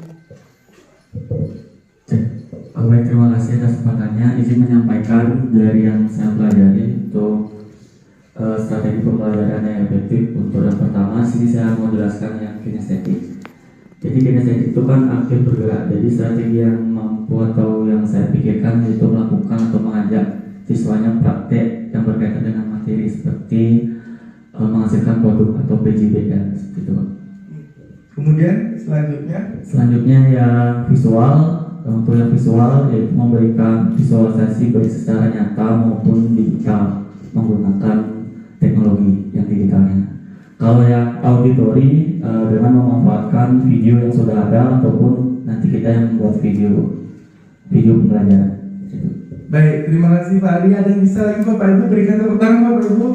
S7: Baik, terima kasih atas kesempatannya. Izin menyampaikan dari yang saya pelajari untuk strategi pembelajaran yang efektif. Untuk yang pertama, sini saya mau jelaskan yang kinestetik. Jadi kinestetik itu kan aktif bergerak. Jadi strategi yang mampu atau yang saya pikirkan itu melakukan atau mengajak siswanya praktek yang berkaitan dengan materi seperti menghasilkan produk atau PJBL seperti itu.
S1: Kemudian
S7: Selanjutnya yang visual. Untuk yang visual yaitu memberikan visualisasi baik secara nyata maupun digital menggunakan teknologi yang digitalnya. Kalau yang auditori dengan memanfaatkan video yang sudah ada ataupun nanti kita yang membuat video pembelajaran.
S1: Baik, terima kasih Pak Adi. Ada yang bisa lagi Bapak Ibu berikan tepuk tangan Bapak Ibu?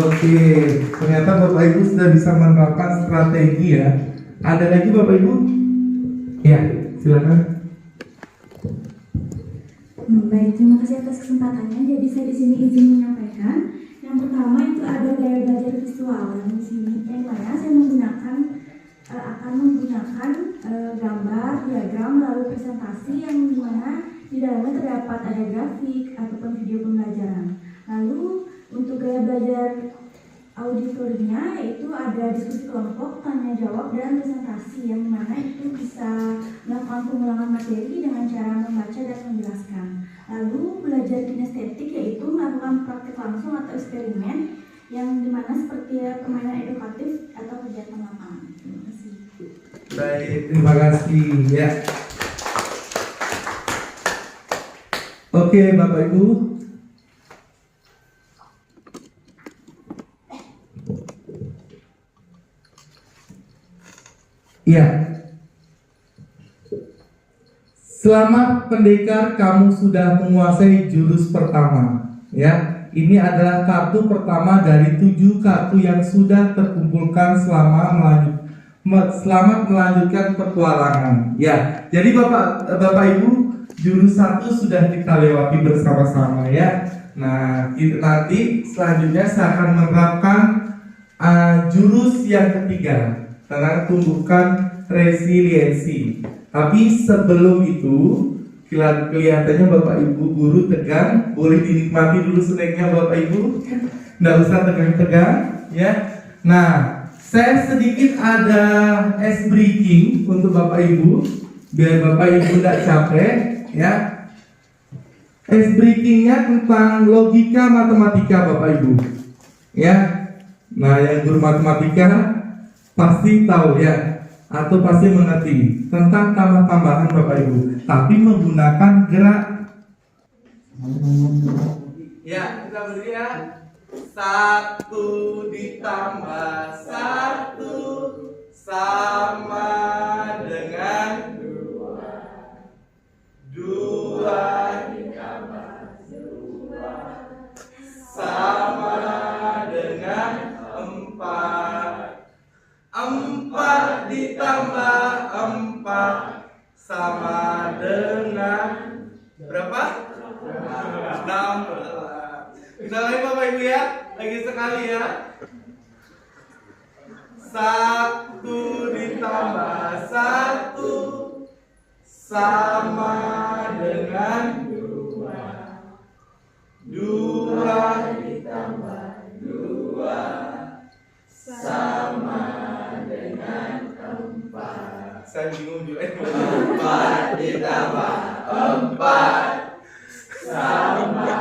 S1: Oke, ternyata Bapak Ibu sudah bisa menerapkan strategi ya. Ada lagi Bapak Ibu? Ya, silakan.
S4: Baik, terima kasih atas kesempatannya. Jadi saya di sini izin menyampaikan. Yang pertama itu ada gaya belajar visual yang di sini, yang mana saya akan menggunakan gambar, diagram, lalu presentasi yang dimana di dalamnya terdapat ada grafik ataupun video pembelajaran. Lalu untuk gaya belajar auditorinya yaitu ada diskusi kelompok, tanya jawab, dan presentasi yang mana itu bisa melakukan pengulangan materi dengan cara membaca dan menjelaskan. Lalu belajar kinestetik yaitu melakukan praktik langsung atau eksperimen yang dimana seperti permainan edukatif atau kegiatan lapangan. Terima kasih.
S1: Baik, terima kasih ya. Oke Bapak Ibu. Iya. Selamat pendekar, kamu sudah menguasai jurus pertama. Ya, ini adalah kartu pertama dari 7 kartu yang sudah terkumpulkan selama melanjutkan petualangan. Ya, jadi Bapak Ibu, jurus 1 sudah kita lewati bersama-sama ya. Nah, nanti selanjutnya saya akan menerapkan jurus yang ketiga tentang tumbuhkan resiliensi. Tapi sebelum itu kelihatannya Bapak Ibu guru tegang, boleh dinikmati dulu snacknya Bapak Ibu. Nggak usah tegang-tegang ya. Nah, saya sedikit ada ice breaking untuk Bapak Ibu biar Bapak Ibu nggak capek ya. Ice breakingnya tentang logika matematika Bapak Ibu ya. Nah, yang guru matematika pasti tahu ya, atau pasti mengerti tentang tambah-tambahan Bapak Ibu, tapi menggunakan gerak. Ya, kita berdiri ya. 1 ditambah 1 sama dengan 2. 2 ditambah 2 sama dengan 4. 4 ditambah 4 sama dengan berapa? 16. Kita lagi Bapak Ibu ya, lagi sekali ya. 1 ditambah 1 sama dengan 2. 2 ditambah 2 sama dengan 4. Saya bingung juga. 4 ditambah 4 sama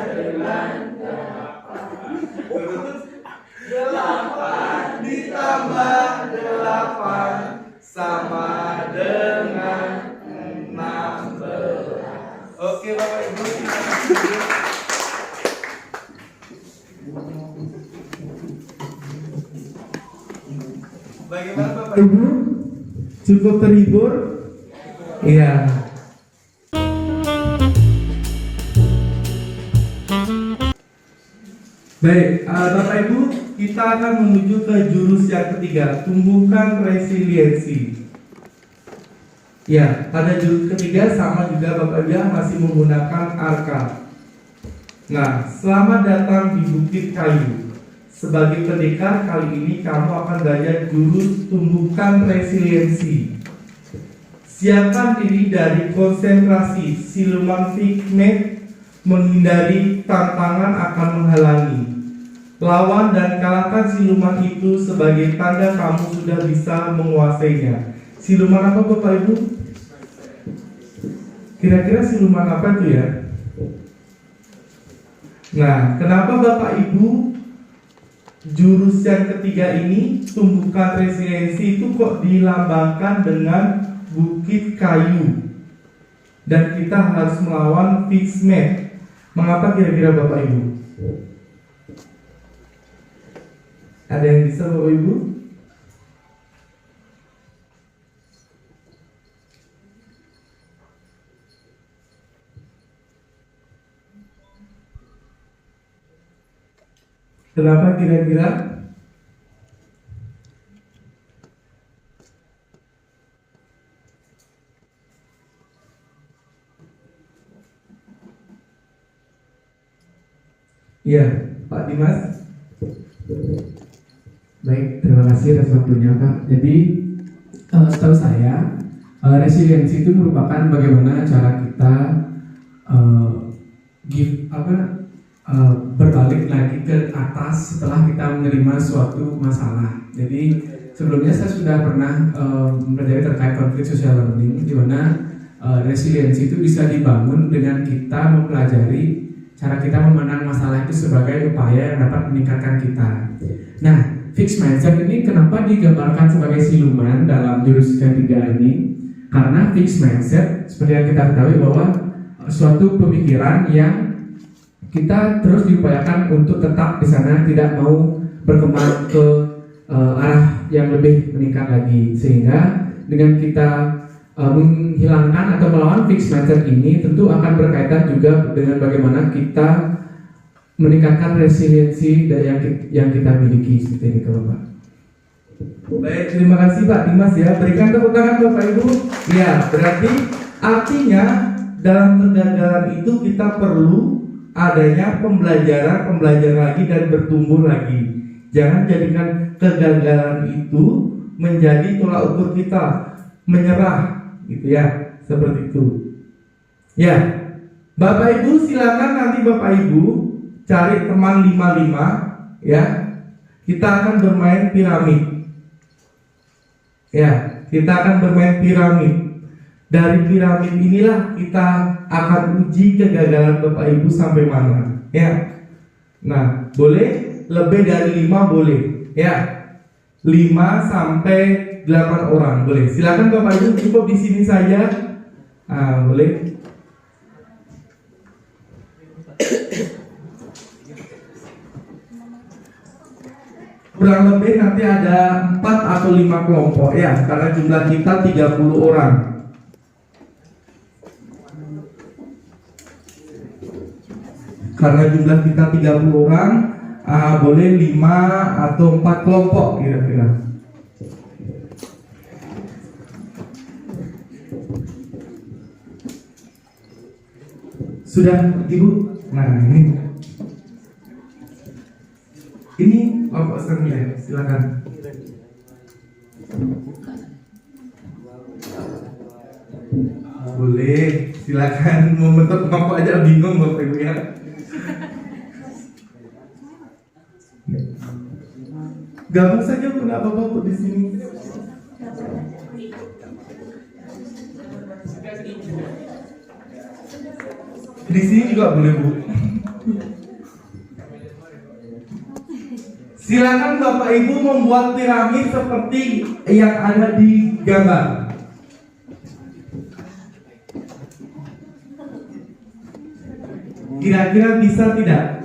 S1: dengan 8. Terus 8 ditambah 8 sama dengan 16. Oke Bapak Ibu. Bagaimana Bapak Ibu? Cukup terhibur? Iya. Baik, Bapak Ibu, kita akan menuju ke jurus yang ketiga, tumbuhkan resiliensi. Ya, pada jurus ketiga sama juga Bapak Ibu masih menggunakan arka. Nah, selamat datang di Bukit Kayu. Sebagai pendekar kali ini kamu akan belajar jurus tumbuhkan resiliensi. Siapkan diri dari konsentrasi, siluman figment menghindari tantangan akan menghalangi. Lawan dan kalahkan siluman itu sebagai tanda kamu sudah bisa menguasainya. Siluman apa Bapak Ibu? Kira-kira siluman apa itu ya? Nah, kenapa Bapak Ibu jurus yang ketiga ini tumbuhkan resiliensi itu kok dilambangkan dengan bukit kayu dan kita harus melawan figment? Mengapa kira-kira Bapak Ibu? Ada yang bisa Bapak Ibu? Kenapa kira-kira? Iya, Pak Dimas.
S2: Baik, terima kasih atas waktunya Pak. Jadi setahu saya resiliensi itu merupakan bagaimana cara kita berbalik lagi ke atas setelah kita menerima suatu masalah. Jadi sebelumnya saya sudah pernah mempelajari terkait konflik social learning, di mana resiliensi itu bisa dibangun dengan kita mempelajari cara kita memandang masalah itu sebagai upaya yang dapat meningkatkan kita. Nah, fixed mindset ini kenapa digambarkan sebagai siluman dalam jurus ketiga ini? Karena fixed mindset seperti yang kita ketahui bahwa suatu pemikiran yang kita terus diupayakan untuk tetap di sana, tidak mau berkembang ke arah yang lebih meningkat lagi. Sehingga dengan kita menghilangkan atau melawan fixed mindset ini tentu akan berkaitan juga dengan bagaimana kita meningkatkan resiliensi dari yang kita miliki seperti ini Bapak.
S1: Baik, terima kasih Pak Dimas ya. Berikan tepuk tangan Bapak Ibu. Ya, berarti artinya dalam kegagalan itu kita perlu adanya pembelajaran lagi dan bertumbuh lagi. Jangan jadikan kegagalan itu menjadi tolak ukur kita, menyerah gitu ya, seperti itu. Ya, Bapak Ibu silakan nanti Bapak Ibu cari teman 55 ya. Kita akan bermain piramid. Ya, kita akan bermain piramid. Dari piramid inilah kita akan uji kegagalan Bapak Ibu sampai mana, ya. Nah, boleh lebih dari 5 boleh, ya. 5 sampai 8 orang boleh. Silakan Bapak Ibu cukup di sini saja. Boleh. Kurang lebih nanti ada 4 atau 5 kelompok ya, karena jumlah kita 30 orang. Karena jumlah kita 30 orang, boleh 5 atau 4 kelompok kira-kira. Sudah Ibu? Nah ini kelompok senilai, silakan. Boleh, silakan membentuk kelompok aja bingung Bapak Ibu ya. Gabung saja Bu, nggak apa-apa Bu di sini. Di sini juga boleh Bu. Silakan Bapak Ibu membuat piramid seperti yang ada di gambar. Kira-kira bisa tidak?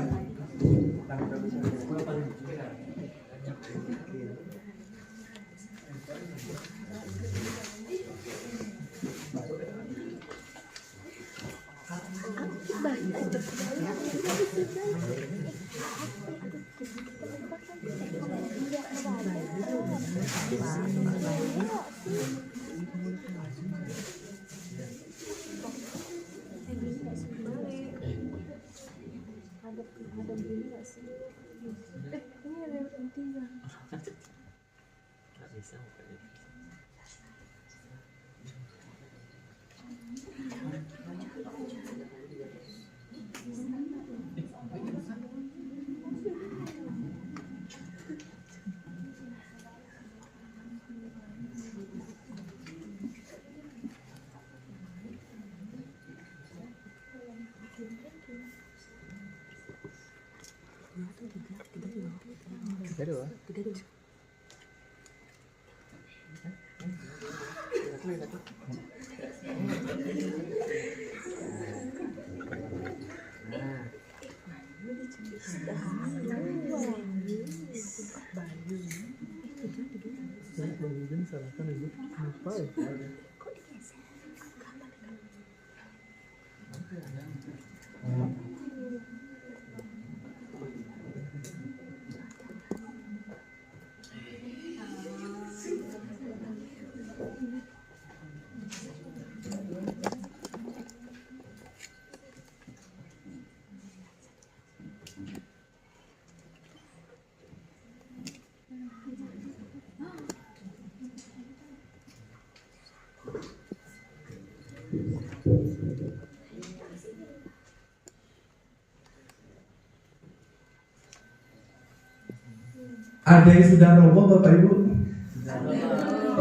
S1: Ada yang sudah roboh Bapak Ibu?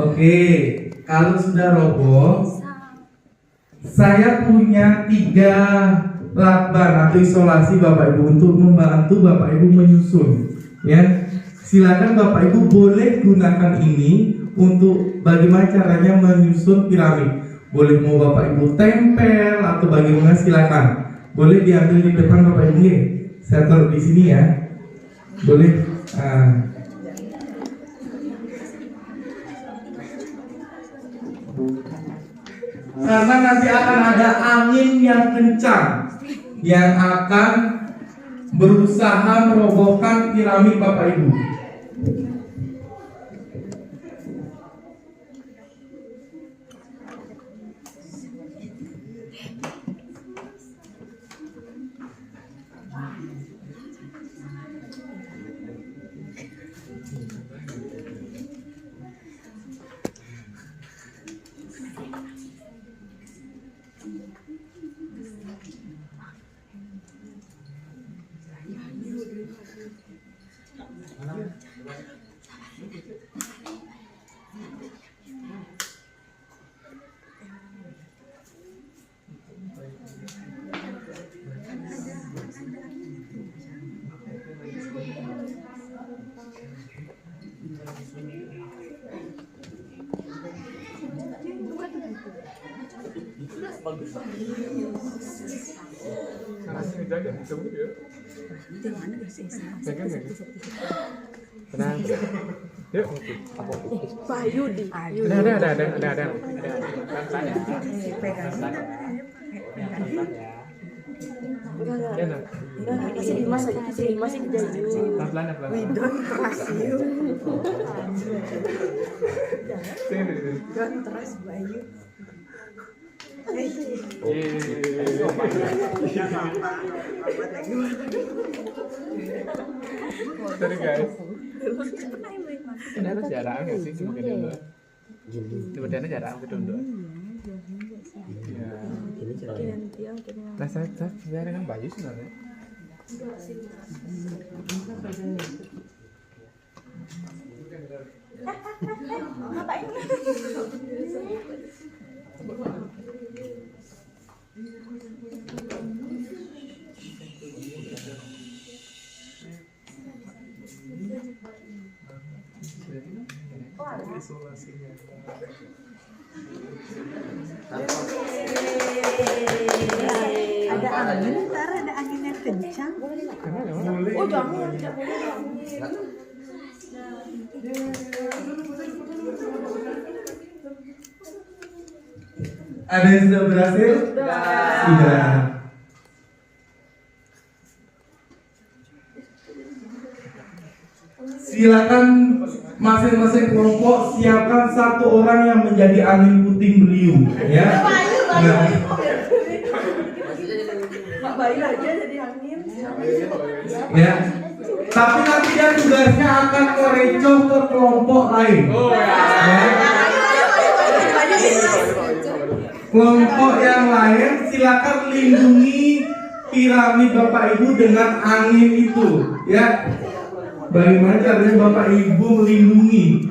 S1: Oke, kalau sudah roboh, saya punya 3 lakban atau isolasi Bapak Ibu untuk membantu Bapak Ibu menyusun. Ya, silakan Bapak Ibu boleh gunakan ini untuk bagaimana caranya menyusun piramid. Boleh mau Bapak Ibu tempel atau bagaimana silakan. Boleh diambil di depan Bapak Ibu. Saya taruh di sini ya. Boleh. Karena nanti akan ada angin yang kencang yang akan berusaha merobohkan piramid Bapak Ibu.
S2: Tenang. Yuk.
S8: Bayu di.
S2: Ada.
S8: Masih Dimas aja, masih Jayu.
S2: Pelan-pelan.
S8: Don't trust you. Don't trust Bayu.
S2: Sorry guys. Ini jarang nggak sih cuma gini dulu. Sebenarnya jarang gitu dulu. Ya. Nah saya sebenarnya kan Bayu sebenarnya.
S8: Ada angin, ntar ada angin yang kencang. Oh jangan, tidak boleh.
S1: Ada yang sudah berhasil? Sudah. Silakan masing-masing kelompok siapkan satu orang yang menjadi angin puting beliung, ya. Nah,
S8: Mak Bayu aja jadi angin.
S1: ya. Tapi nanti dia tugasnya akan merecoh ke kelompok lain. Ya. Kelompok yang lain silakan lindungi piramid Bapak Ibu dengan angin itu, ya. Bagaimana caranya Bapak Ibu melindungi?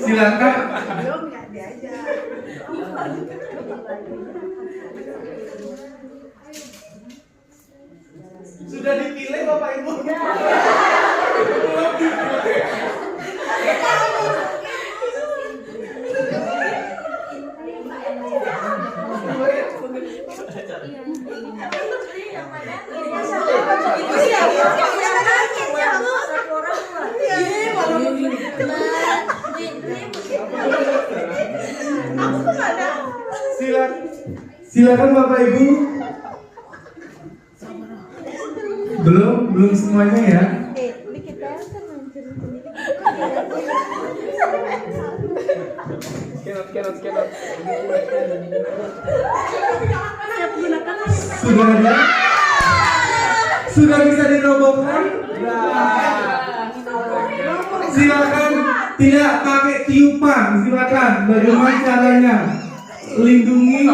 S1: Silakan. Sudah dipilih Bapak Ibu? Silakan Bapak Ibu. Belum semuanya ya. Sudah ada? Sudah bisa dirobohkan? Silakan tidak pakai tiupan, silakan. Bagaimana caranya? Lindungi.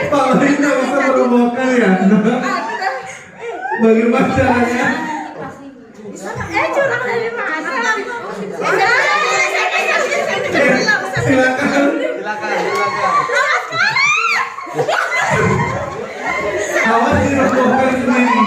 S1: Pak Wali nggak bisa merobohkan ya? Bagaimana caranya?
S8: Curang dari mana?
S1: Silakan. Awas dirobohkan sendiri.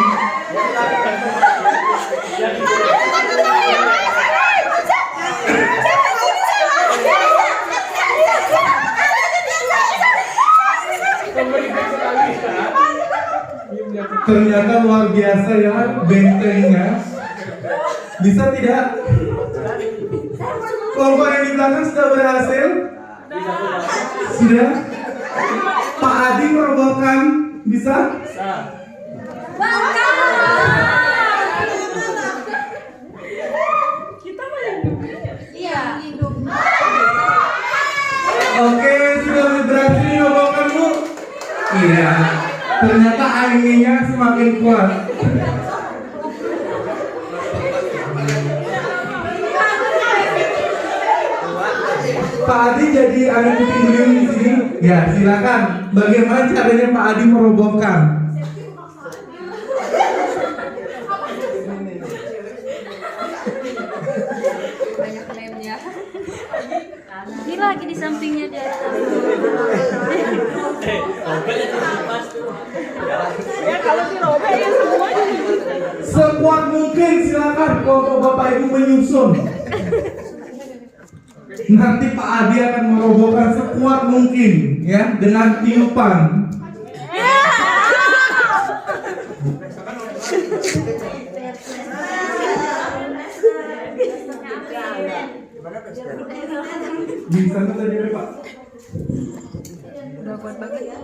S1: Ternyata luar biasa ya bentengnya. Bisa tidak? Kelompok yang di belakang sudah berhasil? Sudah? Pak Adi merobohkan? Bisa? Oke, sudah berhasil merobohkan Bu? Iya. Ternyata anginnya semakin kuat. Pak Adi jadi angin puting beliung di sini. Ya, silakan. Bagaimana caranya Pak Adi merobohkan?
S9: Banyak lemnya. Ini lagi di sampingnya di atas.
S8: Ya kalau dirobek ya semuanya.
S1: Sekuat mungkin silakan kelompok Bapak Ibu menyusun. Nanti Pak Adi akan merobohkan sekuat mungkin ya dengan tiupan. Di sana tadi Pak.
S9: Udah kuat banget ya.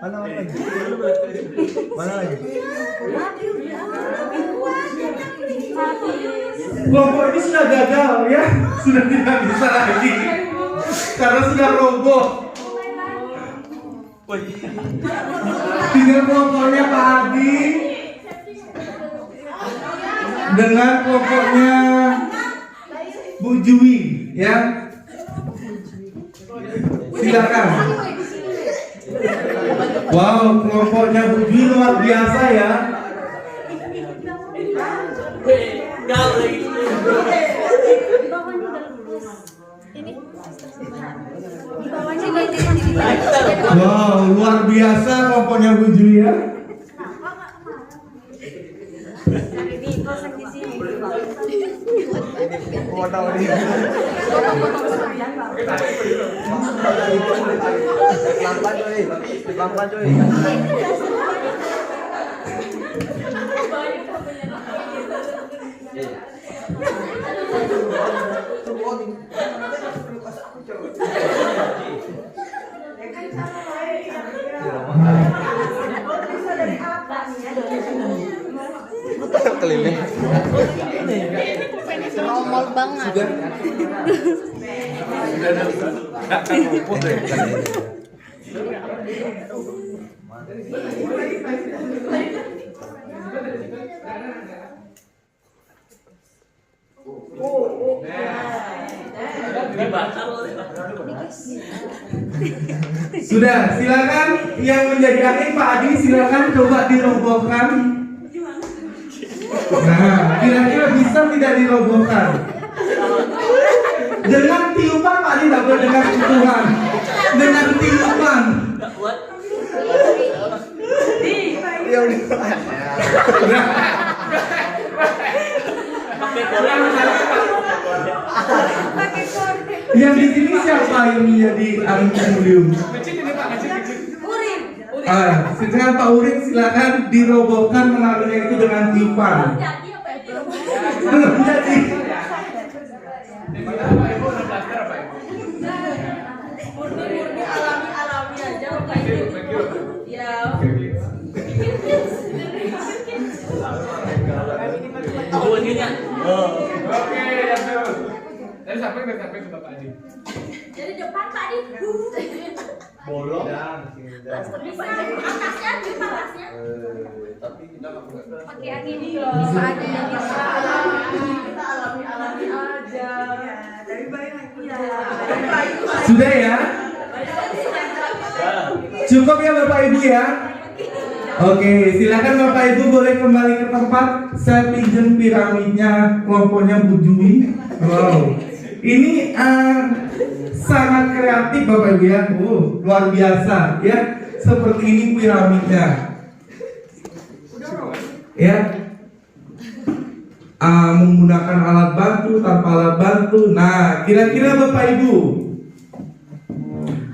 S3: Mana lagi? Mana lagi?
S1: Kelompok ini sudah gagal ya, sudah tidak bisa lagi karena sudah roboh. Tinggal kelompoknya Pak Adi dengan kelompoknya Bu Jui ya. Silakan. Wow, kelompoknya Bu Jui luar biasa ya. Wow, luar biasa kelompoknya Bu Jui ya.
S9: Dipasang di sini.
S3: foto nih. Pelan-pelan coy. Keliling.
S9: Normal banget.
S1: Sudah, silakan yang menjadi admin Pak Adi, silakan coba dirobohkan. Nah, kira-kira bisa tidak dirobohkan? Dengan tiupan Pak Adi, tidak boleh dengan sentuhan. Dengan tiupan. Yang di sini siapa yang menjadi aluminium? Sekarang Pak Urin silakan dirobohkan menaruhnya itu dengan tiupan. Belum jadi.
S9: Alami aja kayak gitu. Ya.
S2: Dari sampai ke Bapak Adi.
S9: Dari depan Pak Adi.
S3: Bolong.
S9: Atasnya di atasnya.
S3: Tapi kita
S9: Pakai yang ini loh. Pak Adi yang bisa.
S8: Kita alami aja. Dari bayi
S1: Sudah ya? Cukup ya Bapak Ibu ya? Oke, silakan Bapak Ibu boleh kembali ke tempat. Saya pinjam piramidnya kelompoknya Bu Jui. Wow, ini sangat kreatif Bapak Ibu ya. Luar biasa ya. Seperti ini piramidnya. Ya. Menggunakan alat bantu, tanpa alat bantu. Nah, kira-kira Bapak Ibu,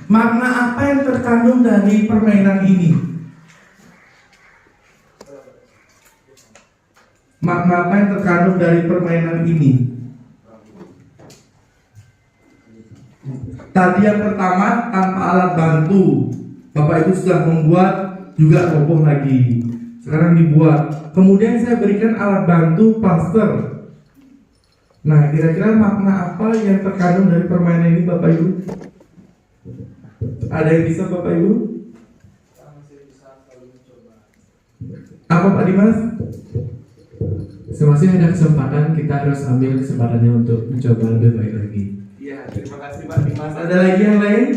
S1: makna apa yang terkandung dari permainan ini? Makna apa yang terkandung dari permainan ini? Tadi yang pertama, tanpa alat bantu. Bapak Ibu sudah membuat, juga roboh lagi. Sekarang dibuat. Kemudian saya berikan alat bantu plaster. Nah, kira-kira makna apa yang terkandung dari permainan ini Bapak Ibu? Ada yang bisa Bapak Ibu? Apa Pak Dimas?
S2: Semasih ada kesempatan, kita harus ambil kesempatannya untuk mencoba lebih baik lagi.
S1: Iya, terima kasih Pak Dimas. Ada lagi yang lain?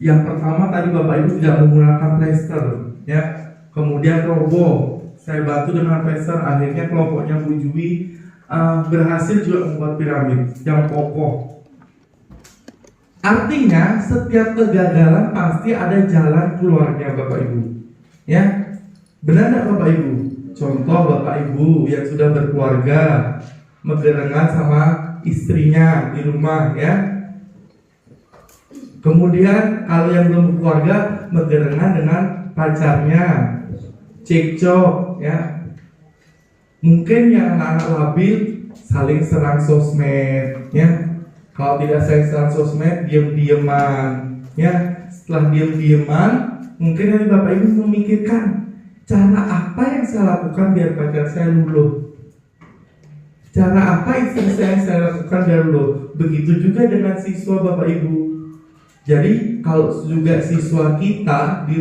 S1: Yang pertama tadi Bapak Ibu tidak menggunakan plester, ya. Kemudian roboh. Saya bantu dengan plester. Akhirnya kelompoknya Bu Jui berhasil juga membuat piramid yang kokoh. Artinya setiap kegagalan pasti ada jalan keluarnya Bapak Ibu. Ya, benar nggak Bapak Ibu? Contoh Bapak Ibu yang sudah berkeluarga, megeringan sama istrinya di rumah, ya. Kemudian kalau yang belum berkeluarga, megeringan dengan pacarnya, cekcok, ya. Mungkin yang anak-anak labil saling serang sosmed, ya. Kalau tidak saling serang sosmed, diam-diaman, ya. Setelah diam-diaman, mungkin nanti Bapak Ibu memikirkan cara apa yang saya lakukan biar pacar saya luluh. Cara apa istri saya lakukan biar luluh. Begitu juga dengan siswa Bapak Ibu. Jadi kalau juga siswa kita di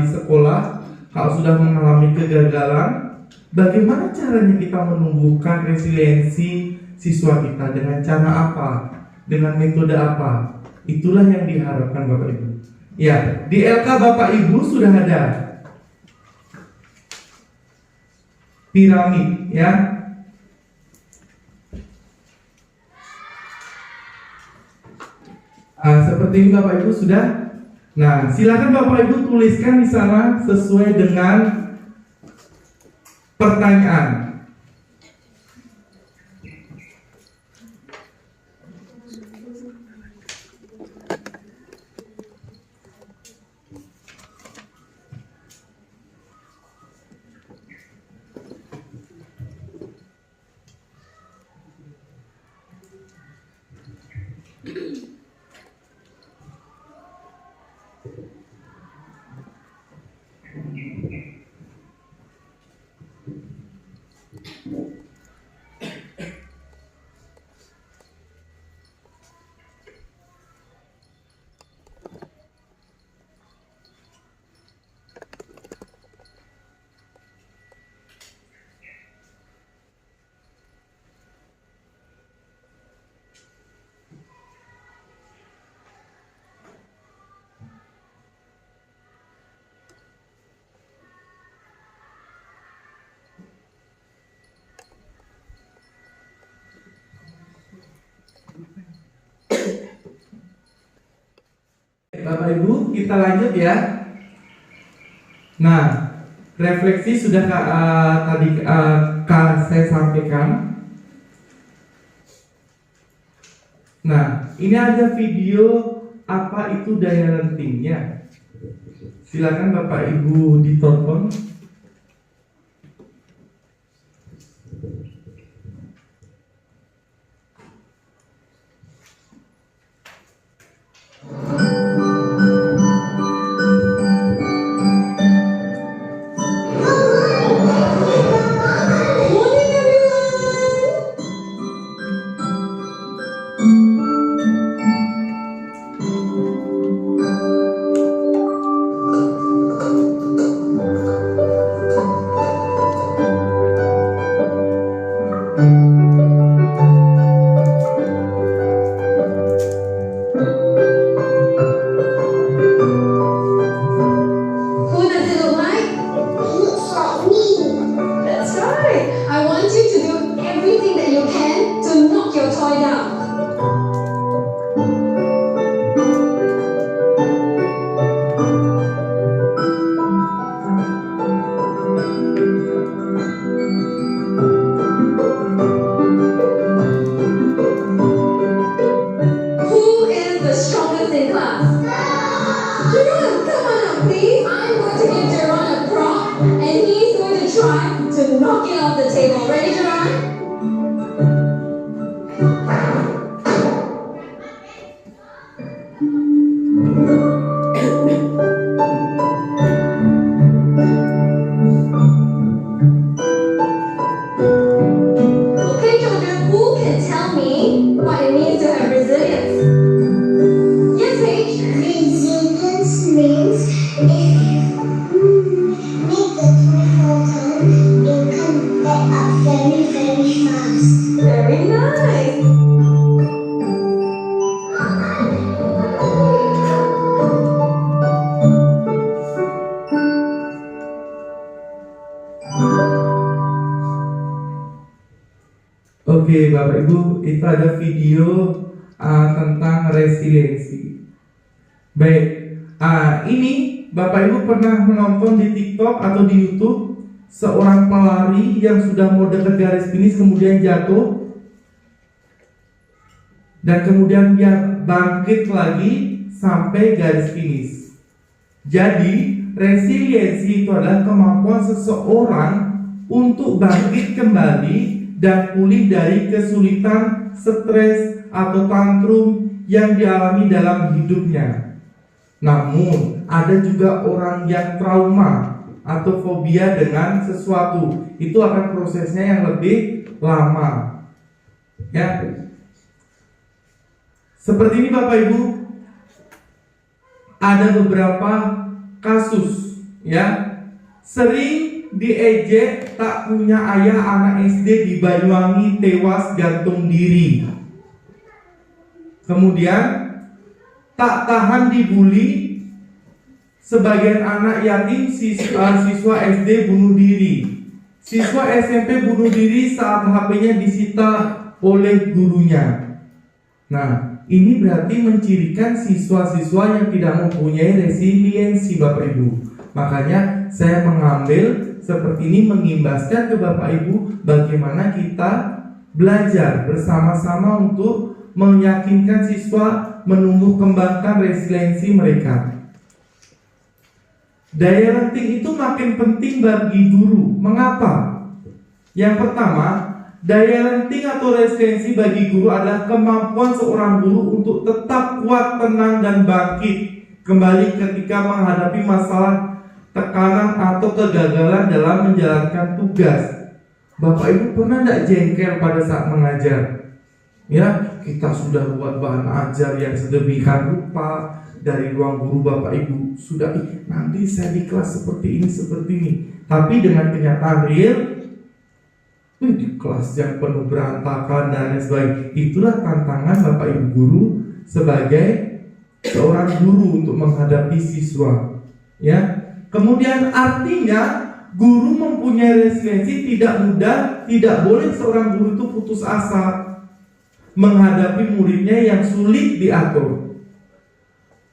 S1: sekolah, kalau sudah mengalami kegagalan, bagaimana caranya kita menumbuhkan resiliensi siswa kita, dengan cara apa, dengan metode apa? Itulah yang diharapkan Bapak Ibu. Ya, di LK Bapak Ibu sudah ada piramid, ya. Seperti ini Bapak Ibu sudah. Nah, silakan Bapak Ibu tuliskan di sana sesuai dengan Pertanyaan. Bapak Ibu, kita lanjut ya. Nah, refleksi sudah tadi saya sampaikan. Nah, ini ada video apa itu daya lentingnya. Silakan Bapak Ibu ditonton. Oke Bapak Ibu, itu ada video tentang resiliensi. Baik, ini Bapak Ibu pernah menonton di TikTok atau di YouTube seorang pelari yang sudah mau dekat garis finish kemudian jatuh dan kemudian dia bangkit lagi sampai garis finish. Jadi resiliensi itu adalah kemampuan seseorang untuk bangkit kembali dan pulih dari kesulitan, stres, atau tantrum yang dialami dalam hidupnya. Namun, ada juga orang yang trauma atau fobia dengan sesuatu. Itu akan prosesnya yang lebih lama. Ya. Seperti ini Bapak Ibu, ada beberapa kasus ya. Sering diejek tak punya ayah, anak SD di Banyuwangi tewas gantung diri. Kemudian tak tahan dibully, sebagian anak yatim siswa SD bunuh diri. Siswa SMP bunuh diri saat HP-nya disita oleh gurunya. Nah, ini berarti mencirikan siswa-siswa yang tidak mempunyai resiliensi Bapak Ibu. Makanya saya mengambil seperti ini mengimbaskan ke Bapak Ibu bagaimana kita belajar bersama-sama untuk meyakinkan siswa menumbuh kembangkan resiliensi mereka. Daya lenting itu makin penting bagi guru. Mengapa? Yang pertama, daya lenting atau resiliensi bagi guru adalah kemampuan seorang guru untuk tetap kuat, tenang, dan bangkit kembali ketika menghadapi masalah, tekanan, atau kegagalan dalam menjalankan tugas. Bapak Ibu pernah tidak jengkel pada saat mengajar? Ya, kita sudah buat bahan ajar yang sedemikian rupa, dari ruang guru Bapak Ibu sudah nanti saya di kelas seperti ini, tapi dengan kenyataan real di kelas yang penuh berantakan dan lain sebagainya. Itulah tantangan Bapak Ibu guru sebagai seorang guru untuk menghadapi siswa. Ya, kemudian artinya guru mempunyai resiliensi tidak mudah, tidak boleh seorang guru itu putus asa menghadapi muridnya yang sulit diatur.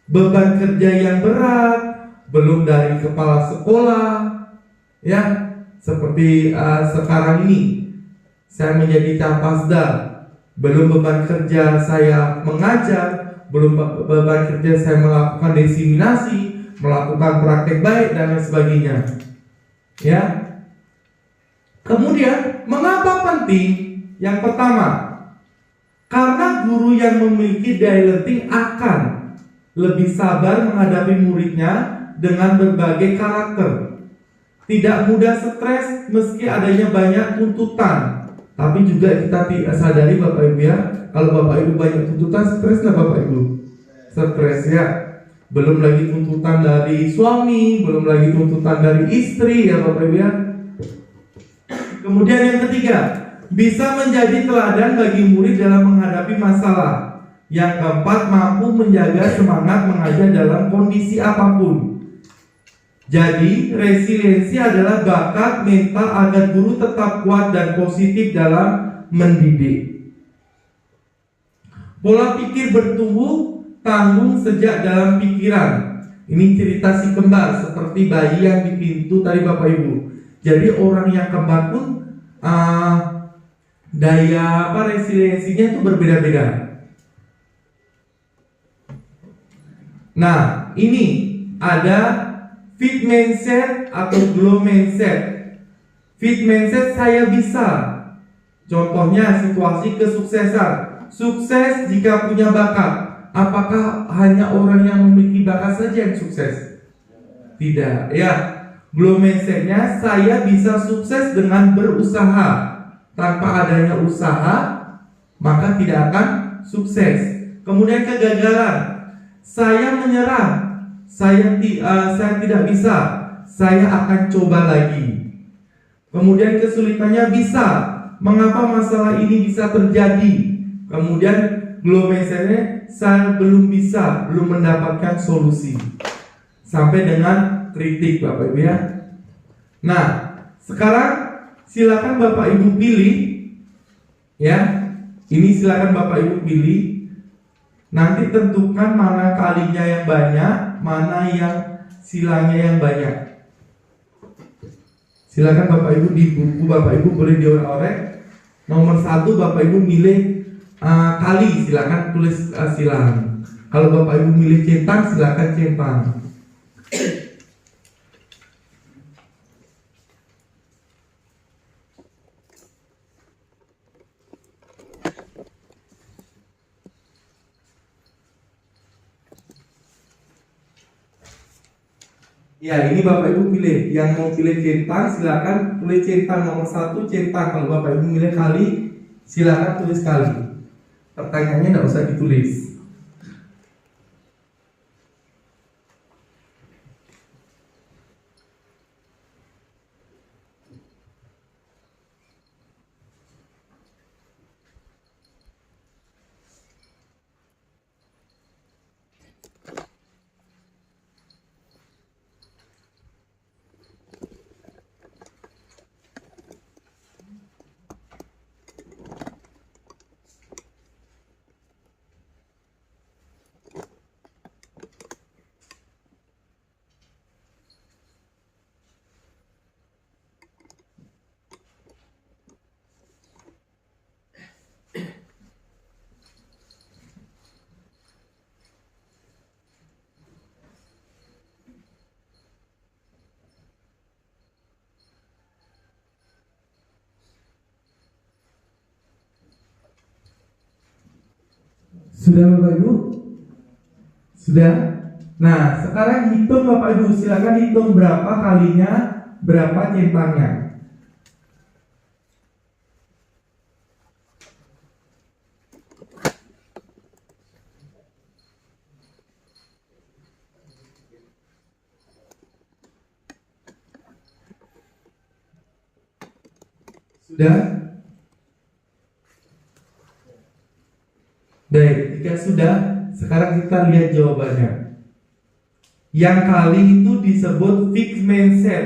S1: Beban kerja yang berat, belum dari kepala sekolah, ya seperti sekarang ini saya menjadi Capasda, belum beban kerja saya mengajar, belum beban kerja saya melakukan diseminasi, melakukan praktek baik dan lain sebagainya. Ya. Kemudian mengapa penting? Yang pertama, karena guru yang memiliki daya lenting akan lebih sabar menghadapi muridnya dengan berbagai karakter. Tidak mudah stres meski adanya banyak tuntutan. Tapi juga kita sadari Bapak Ibu ya, kalau Bapak Ibu banyak tuntutan, stres nggak Bapak Ibu? Stres ya. Belum lagi tuntutan dari suami, belum lagi tuntutan dari istri ya Bapak Ibu ya. Kemudian yang ketiga, bisa menjadi teladan bagi murid dalam menghadapi masalah. Yang keempat, mampu menjaga semangat mengajar dalam kondisi apapun. Jadi, resiliensi adalah bakat mental agar guru tetap kuat dan positif dalam mendidik. Pola pikir bertumbuh tanggung sejak dalam pikiran. Ini cerita si kembar seperti bayi yang di pintu tadi Bapak Ibu. Jadi orang yang kembar pun daya resiliensinya itu berbeda-beda. Nah, ini ada fit mindset atau glow mindset. Fit mindset saya bisa. Contohnya situasi kesuksesan. Sukses jika punya bakat. Apakah hanya orang yang memiliki bakat saja yang sukses? Tidak, ya. Glow mindsetnya saya bisa sukses dengan berusaha. Tanpa adanya usaha, maka tidak akan sukses. Kemudian kegagalan. Saya menyerah, saya tidak bisa, saya akan coba lagi. Kemudian kesulitannya bisa, mengapa masalah ini bisa terjadi? Kemudian glow mindsetnya saya belum bisa, belum mendapatkan solusi. Sampai dengan kritik Bapak Ibu ya. Nah, sekarang silakan Bapak Ibu pilih, ya. Ini silakan Bapak Ibu pilih. Nanti tentukan mana kalinya yang banyak, mana yang silanya yang banyak. Silakan Bapak Ibu di buku Bapak Ibu boleh diorek-orek. Nomor 1 Bapak Ibu milih kali, silakan tulis silang. Kalau Bapak Ibu milih centang, silakan centang. Ya, ini Bapak Ibu pilih. Yang mau pilih centang, silakan tulis centang nomor 1 centang. Kalau Bapak Ibu milih kali, silakan tulis kali. Pertanyaannya tidak usah ditulis. Sudah Bapak Ibu? Sudah? Nah, sekarang hitung Bapak Ibu, silakan hitung berapa kalinya, berapa centangnya. Sudah? Baik, jika sudah, sekarang kita lihat jawabannya. Yang kali itu disebut fixed mindset,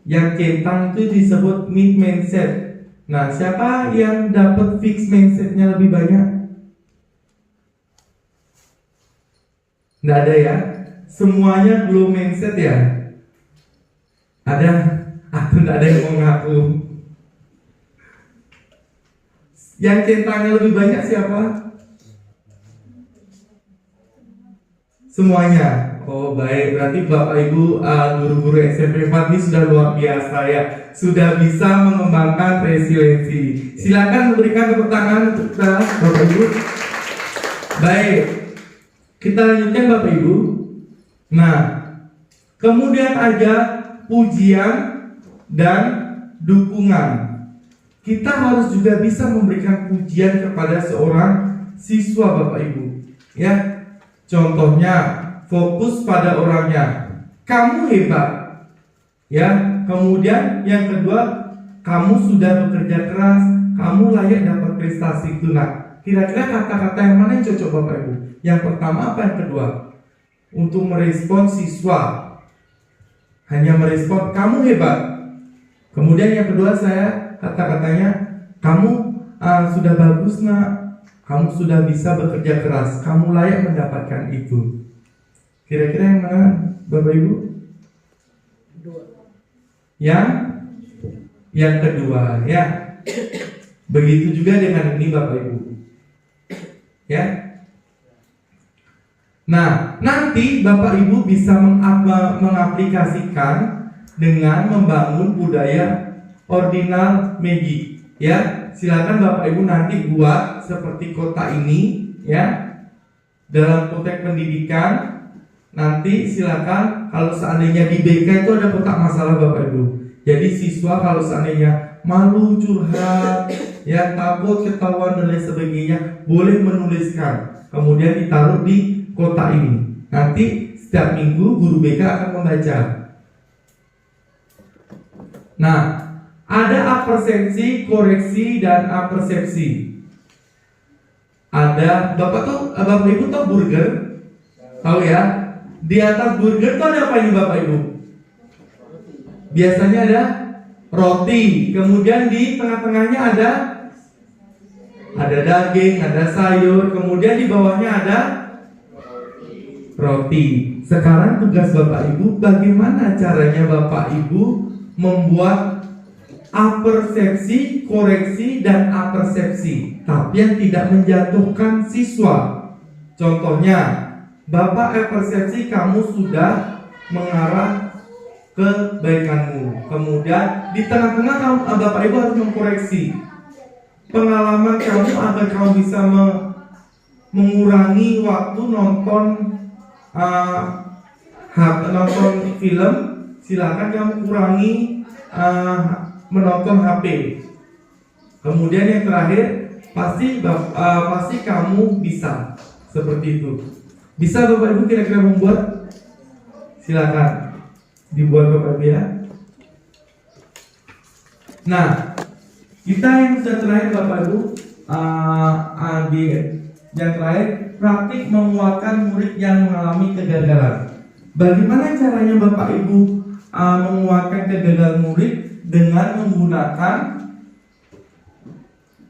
S1: yang centang itu disebut mid mindset. Nah, siapa yang dapat fixed mindsetnya lebih banyak? Nggak ada ya? Semuanya glow mindset ya? Ada? Atau nggak ada yang mau ngaku? Yang centangnya lebih banyak siapa? Semuanya. Oh baik, berarti Bapak Ibu guru-guru SMP 4 ini sudah luar biasa ya. Sudah bisa mengembangkan resiliensi. Silakan memberikan tepuk tangan untuk kita Bapak Ibu. Baik, kita lanjutkan Bapak Ibu. Nah, kemudian ada pujian dan dukungan. Kita harus juga bisa memberikan pujian kepada seorang siswa Bapak Ibu. Ya. Contohnya, fokus pada orangnya. Kamu hebat. Ya, kemudian yang kedua, kamu sudah bekerja keras, kamu layak dapat prestasi itu. Nah, kira-kira kata-kata yang mana yang cocok Bapak Ibu? Yang pertama apa yang kedua? Untuk merespon siswa, hanya merespon kamu hebat. Kemudian yang kedua saya kata-katanya, kamu sudah bagus nak. Kamu sudah bisa bekerja keras, kamu layak mendapatkan itu. Kira-kira yang mana Bapak Ibu? Yang kedua ya. Begitu juga dengan ini Bapak Ibu. Ya. Nah, nanti Bapak Ibu bisa mengaplikasikan dengan membangun budaya ordinal magic. Ya, silakan Bapak Ibu nanti buat seperti kota ini ya. Dalam konteks pendidikan nanti silakan kalau seandainya di BK itu ada kotak masalah Bapak Ibu. Jadi siswa kalau seandainya malu curhat, ya takut ketahuan dan lain sebagainya, boleh menuliskan. Kemudian ditaruh di kotak ini. Nanti setiap minggu guru BK akan membaca. Nah, ada apersepsi, koreksi, dan apersepsi. Ada Bapak Ibu tahu burger? Tahu ya? Di atas burger tuh ada apa ini Bapak Ibu? Biasanya ada roti, kemudian di tengah-tengahnya ada daging, ada sayur, kemudian di bawahnya ada roti. Sekarang tugas Bapak Ibu, bagaimana caranya Bapak Ibu membuat apersepsi, koreksi, dan apersepsi, tapi yang tidak menjatuhkan siswa. Contohnya, Bapak apersepsi kamu sudah mengarah kebaikanmu. Kemudian di tengah-tengah Bapak Ibu harus mengkoreksi pengalaman kamu agar kamu bisa mengurangi waktu nonton film. Silakan kamu kurangi menonton HP. Kemudian yang terakhir, pasti kamu bisa seperti itu. Bisa Bapak Ibu kira-kira membuat? Silakan dibuat Bapak Ibu ya. Nah, kita yang sudah terakhir Bapak Ibu, yang terakhir, praktik menguatkan murid yang mengalami kegagalan. Bagaimana caranya Bapak Ibu menguatkan kegagalan murid? Dengan menggunakan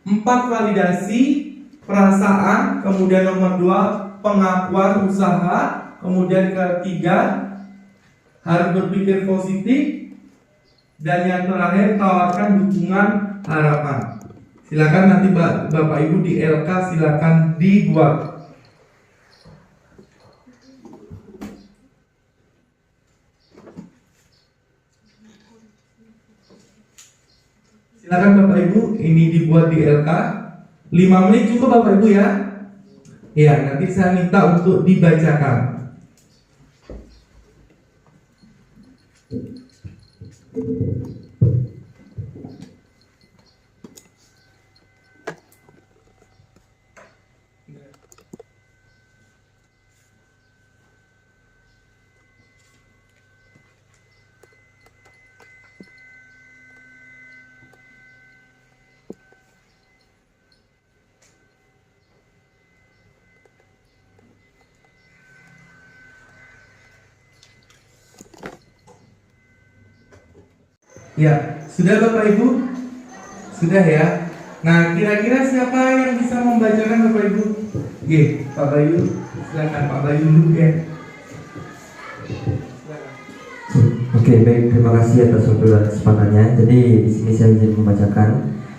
S1: 4 validasi perasaan, kemudian nomor 2 pengakuan usaha, kemudian ketiga harus berpikir positif, dan yang terakhir tawarkan dukungan harapan. Silakan nanti Bapak Ibu di LK silakan dibuat. Silakan Bapak Ibu, ini dibuat di LK. 5 menit cukup Bapak Ibu ya. Ya, nanti saya minta untuk dibacakan. Ya, sudah Bapak Ibu? Sudah ya. Nah, kira-kira siapa yang bisa membacakan Bapak Ibu? Oke, Pak Bayu, silakan Pak Bayu dulu ya.
S10: Oke, baik, terima kasih atas waktu dan kesempatannya. Jadi di sini saya izin membacakan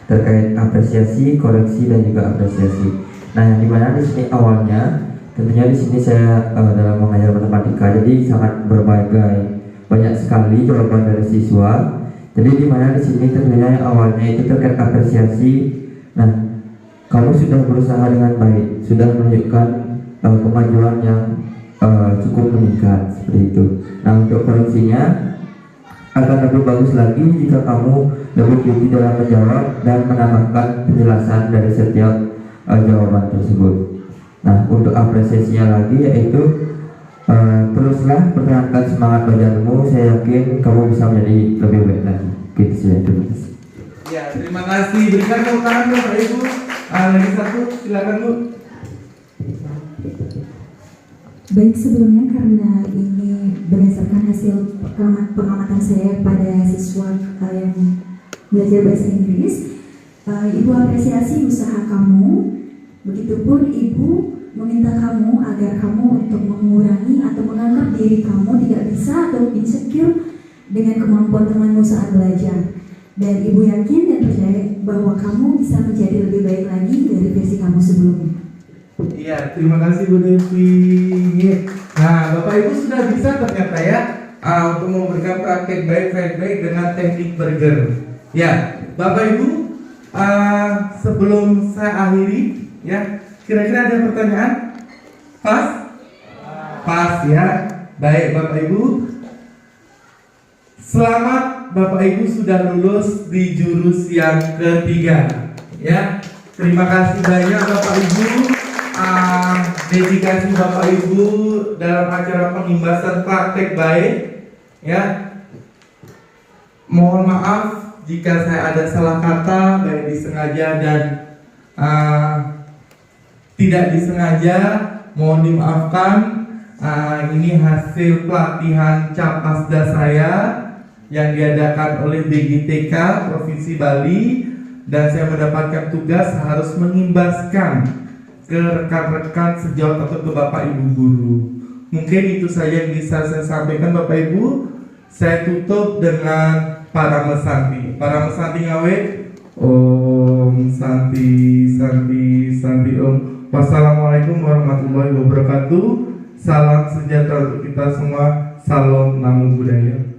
S10: terkait apresiasi, koreksi dan juga apresiasi. Nah, yang dimana di sini awalnya, tentunya di sini saya dalam mengajar matematika, jadi sangat berbagai, banyak sekali jawaban dari siswa. Jadi di mana di sini tentunya yang awalnya itu terkait apresiasi. Nah, kamu sudah berusaha dengan baik, sudah menunjukkan kemajuan yang cukup meningkat seperti itu. Nah, untuk koreksinya akan lebih bagus lagi jika kamu lebih teliti dalam menjawab dan menambahkan penjelasan dari setiap jawaban tersebut. Nah, untuk apresiasinya lagi yaitu teruslah pertahankan semangat belajarmu. Saya yakin kamu bisa menjadi lebih baik lagi. Gitu saja, terima kasih.
S1: Ya, terima kasih. Berikan tepuk tangan Bapak Ibu. Lagi satu, silakan Bu.
S4: Baik, sebelumnya karena ini berdasarkan hasil pengamatan saya pada siswa yang belajar bahasa Inggris, Ibu apresiasi usaha kamu. Begitupun Ibu meminta kamu agar kamu untuk mengurangi atau menganggap diri kamu tidak bisa atau insecure dengan kemampuan temanmu saat belajar. Dan Ibu yakin dan percaya bahwa kamu bisa menjadi lebih baik lagi dari versi kamu sebelumnya.
S1: Iya, terima kasih Bu Devi. Nah, Bapak Ibu sudah bisa ternyata ya untuk memberikan praktek baik dengan teknik burger. Ya, Bapak Ibu, sebelum saya akhiri, ya, kira-kira ada pertanyaan? Pas? Pas ya. Baik, Bapak Ibu. Selamat Bapak Ibu sudah lulus di jurus yang ketiga. Ya, terima kasih banyak Bapak Ibu. Dedikasi Bapak Ibu dalam acara pengimbasan praktek baik. Ya, mohon maaf jika saya ada salah kata, baik disengaja dan tidak disengaja. Mohon dimaafkan. Ini hasil pelatihan Capasda saya yang diadakan oleh BGTK Provinsi Bali, dan saya mendapatkan tugas harus mengimbaskan ke rekan-rekan sejawat atau ke Bapak Ibu guru. Mungkin itu saja yang bisa saya sampaikan Bapak Ibu. Saya tutup dengan para mesanti. Para mesanti ngawe. Om Santi Santi Santi Om. Wassalamualaikum warahmatullahi wabarakatuh. Salam sejahtera untuk kita semua. Salam Namo Buddhaya.